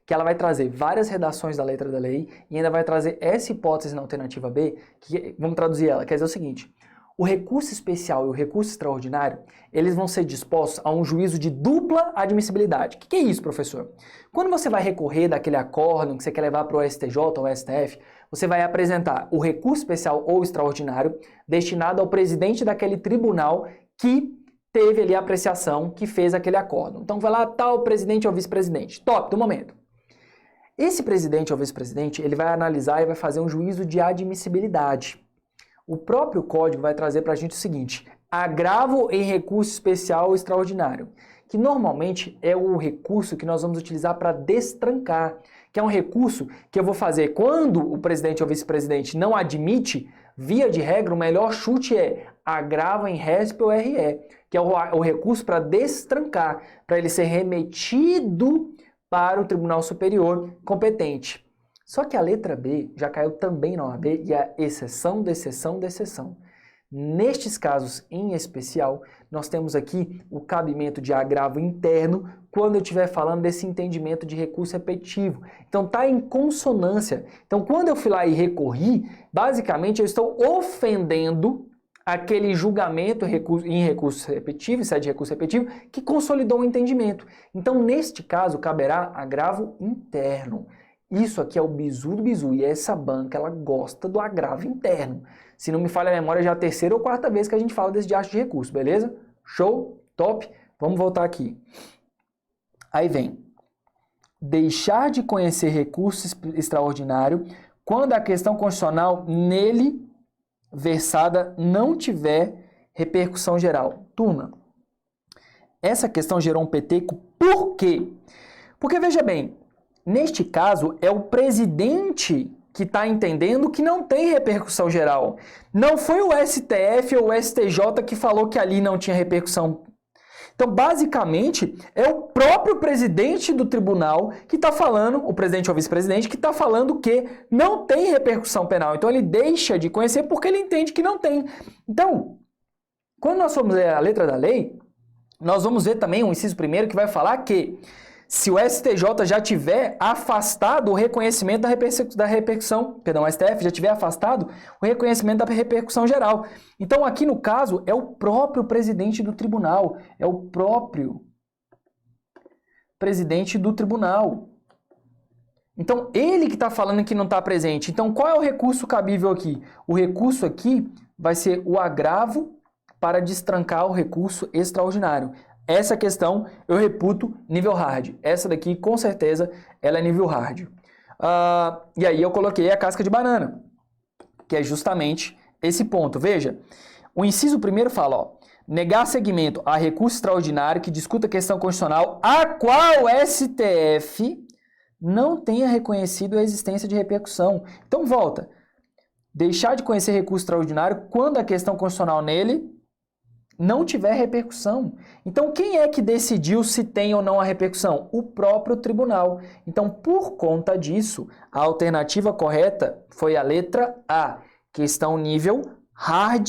que ela vai trazer várias redações da letra da lei e ainda vai trazer essa hipótese na alternativa B, que vamos traduzir ela, quer dizer o seguinte: o recurso especial e o recurso extraordinário, eles vão ser dispostos a um juízo de dupla admissibilidade. O que é isso, professor? Quando você vai recorrer daquele acórdão que você quer levar para o STJ ou STF, você vai apresentar o recurso especial ou extraordinário destinado ao presidente daquele tribunal que teve ali a apreciação, que fez aquele acórdão. Então vai lá, tal presidente ou vice-presidente. Top, do momento. Esse presidente ou vice-presidente, ele vai analisar e vai fazer um juízo de admissibilidade. O próprio código vai trazer para a gente o seguinte: agravo em recurso especial ou extraordinário, que normalmente é o recurso que nós vamos utilizar para destrancar, que é um recurso que eu vou fazer quando o presidente ou vice-presidente não admite, via de regra, o melhor chute é agravo em RESP ou RE, que é o recurso para destrancar, para ele ser remetido para o Tribunal Superior competente. Só que a letra B já caiu também na OAB e é exceção de exceção de exceção. Nestes casos em especial, nós temos aqui o cabimento de agravo interno quando eu estiver falando desse entendimento de recurso repetitivo. Então está em consonância. Então quando eu fui lá e recorri, basicamente eu estou ofendendo aquele julgamento em recurso repetitivo, se é de recurso repetitivo, que consolidou o entendimento. Então neste caso caberá agravo interno. Isso aqui é o bizu do bizu, e essa banca, ela gosta do agravo interno. Se não me falha a memória, já é a terceira ou quarta vez que a gente fala desse diacho de recurso, beleza? Show? Top? Vamos voltar aqui. Aí vem, deixar de conhecer recurso extraordinário quando a questão constitucional nele versada não tiver repercussão geral. Turma, essa questão gerou um peteco por quê? Porque, veja bem, neste caso, é o presidente que está entendendo que não tem repercussão geral. Não foi o STF ou o STJ que falou que ali não tinha repercussão. Então, basicamente, é o próprio presidente do tribunal que está falando, o presidente ou vice-presidente, que está falando que não tem repercussão penal. Então, ele deixa de conhecer porque ele entende que não tem. Então, quando nós formos ler a letra da lei, nós vamos ver também um inciso primeiro que vai falar que se o STJ já tiver afastado o reconhecimento da repercussão, perdão, o STF já tiver afastado o reconhecimento da repercussão geral. Então, aqui no caso, é o próprio presidente do tribunal, é o próprio presidente do tribunal. Então, ele que está falando que não está presente. Então, qual é o recurso cabível aqui? O recurso aqui vai ser o agravo para destrancar o recurso extraordinário. Essa questão eu reputo nível hard. Essa daqui, com certeza, ela é nível hard. E aí eu coloquei a casca de banana, que é justamente esse ponto. Veja, o inciso primeiro fala, ó, negar seguimento a recurso extraordinário que discuta questão constitucional a qual o STF não tenha reconhecido a existência de repercussão. Então, volta. Deixar de conhecer recurso extraordinário quando a questão constitucional nele não tiver repercussão. Então, quem é que decidiu se tem ou não a repercussão? O próprio tribunal. Então, por conta disso, a alternativa correta foi a letra A. Questão nível hard.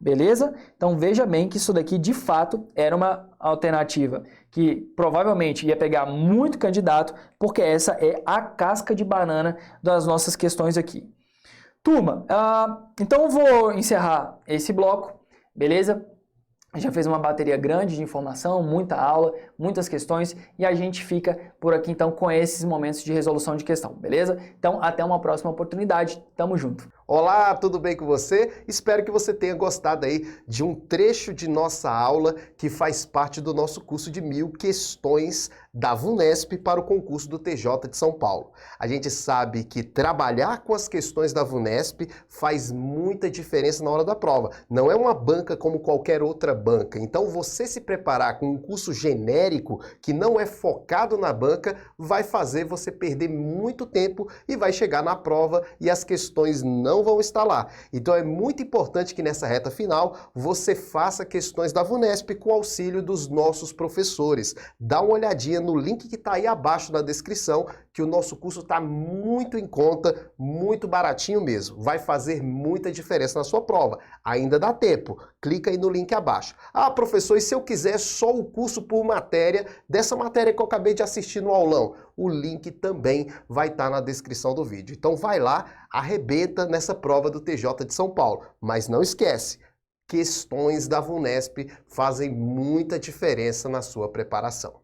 Beleza? Então, veja bem que isso daqui, de fato, era uma alternativa que provavelmente ia pegar muito candidato, porque essa é a casca de banana das nossas questões aqui. Turma, então eu vou encerrar esse bloco, beleza? Já fez uma bateria grande de informação, muita aula, muitas questões, e a gente fica por aqui então com esses momentos de resolução de questão, beleza? Então até uma próxima oportunidade, tamo junto! Olá, tudo bem com você? Espero que você tenha gostado aí de um trecho de nossa aula que faz parte do nosso curso de 1000 questões da VUNESP para o concurso do TJ de São Paulo. A gente sabe que trabalhar com as questões da VUNESP faz muita diferença na hora da prova. Não é uma banca como qualquer outra banca. Então você se preparar com um curso genérico que não é focado na banca vai fazer você perder muito tempo e vai chegar na prova e as questões não vão estar lá. Então é muito importante que nessa reta final você faça questões da VUNESP com auxílio dos nossos professores. Dá uma olhadinha no link que está aí abaixo na descrição, que o nosso curso está muito em conta, muito baratinho mesmo. Vai fazer muita diferença na sua prova. Ainda dá tempo. Clica aí no link abaixo. Ah, professor, e se eu quiser só o curso por matéria, dessa matéria que eu acabei de assistir no aulão? O link também vai estar na descrição do vídeo. Então vai lá, arrebenta nessa prova do TJ de São Paulo. Mas não esquece, questões da VUNESP fazem muita diferença na sua preparação.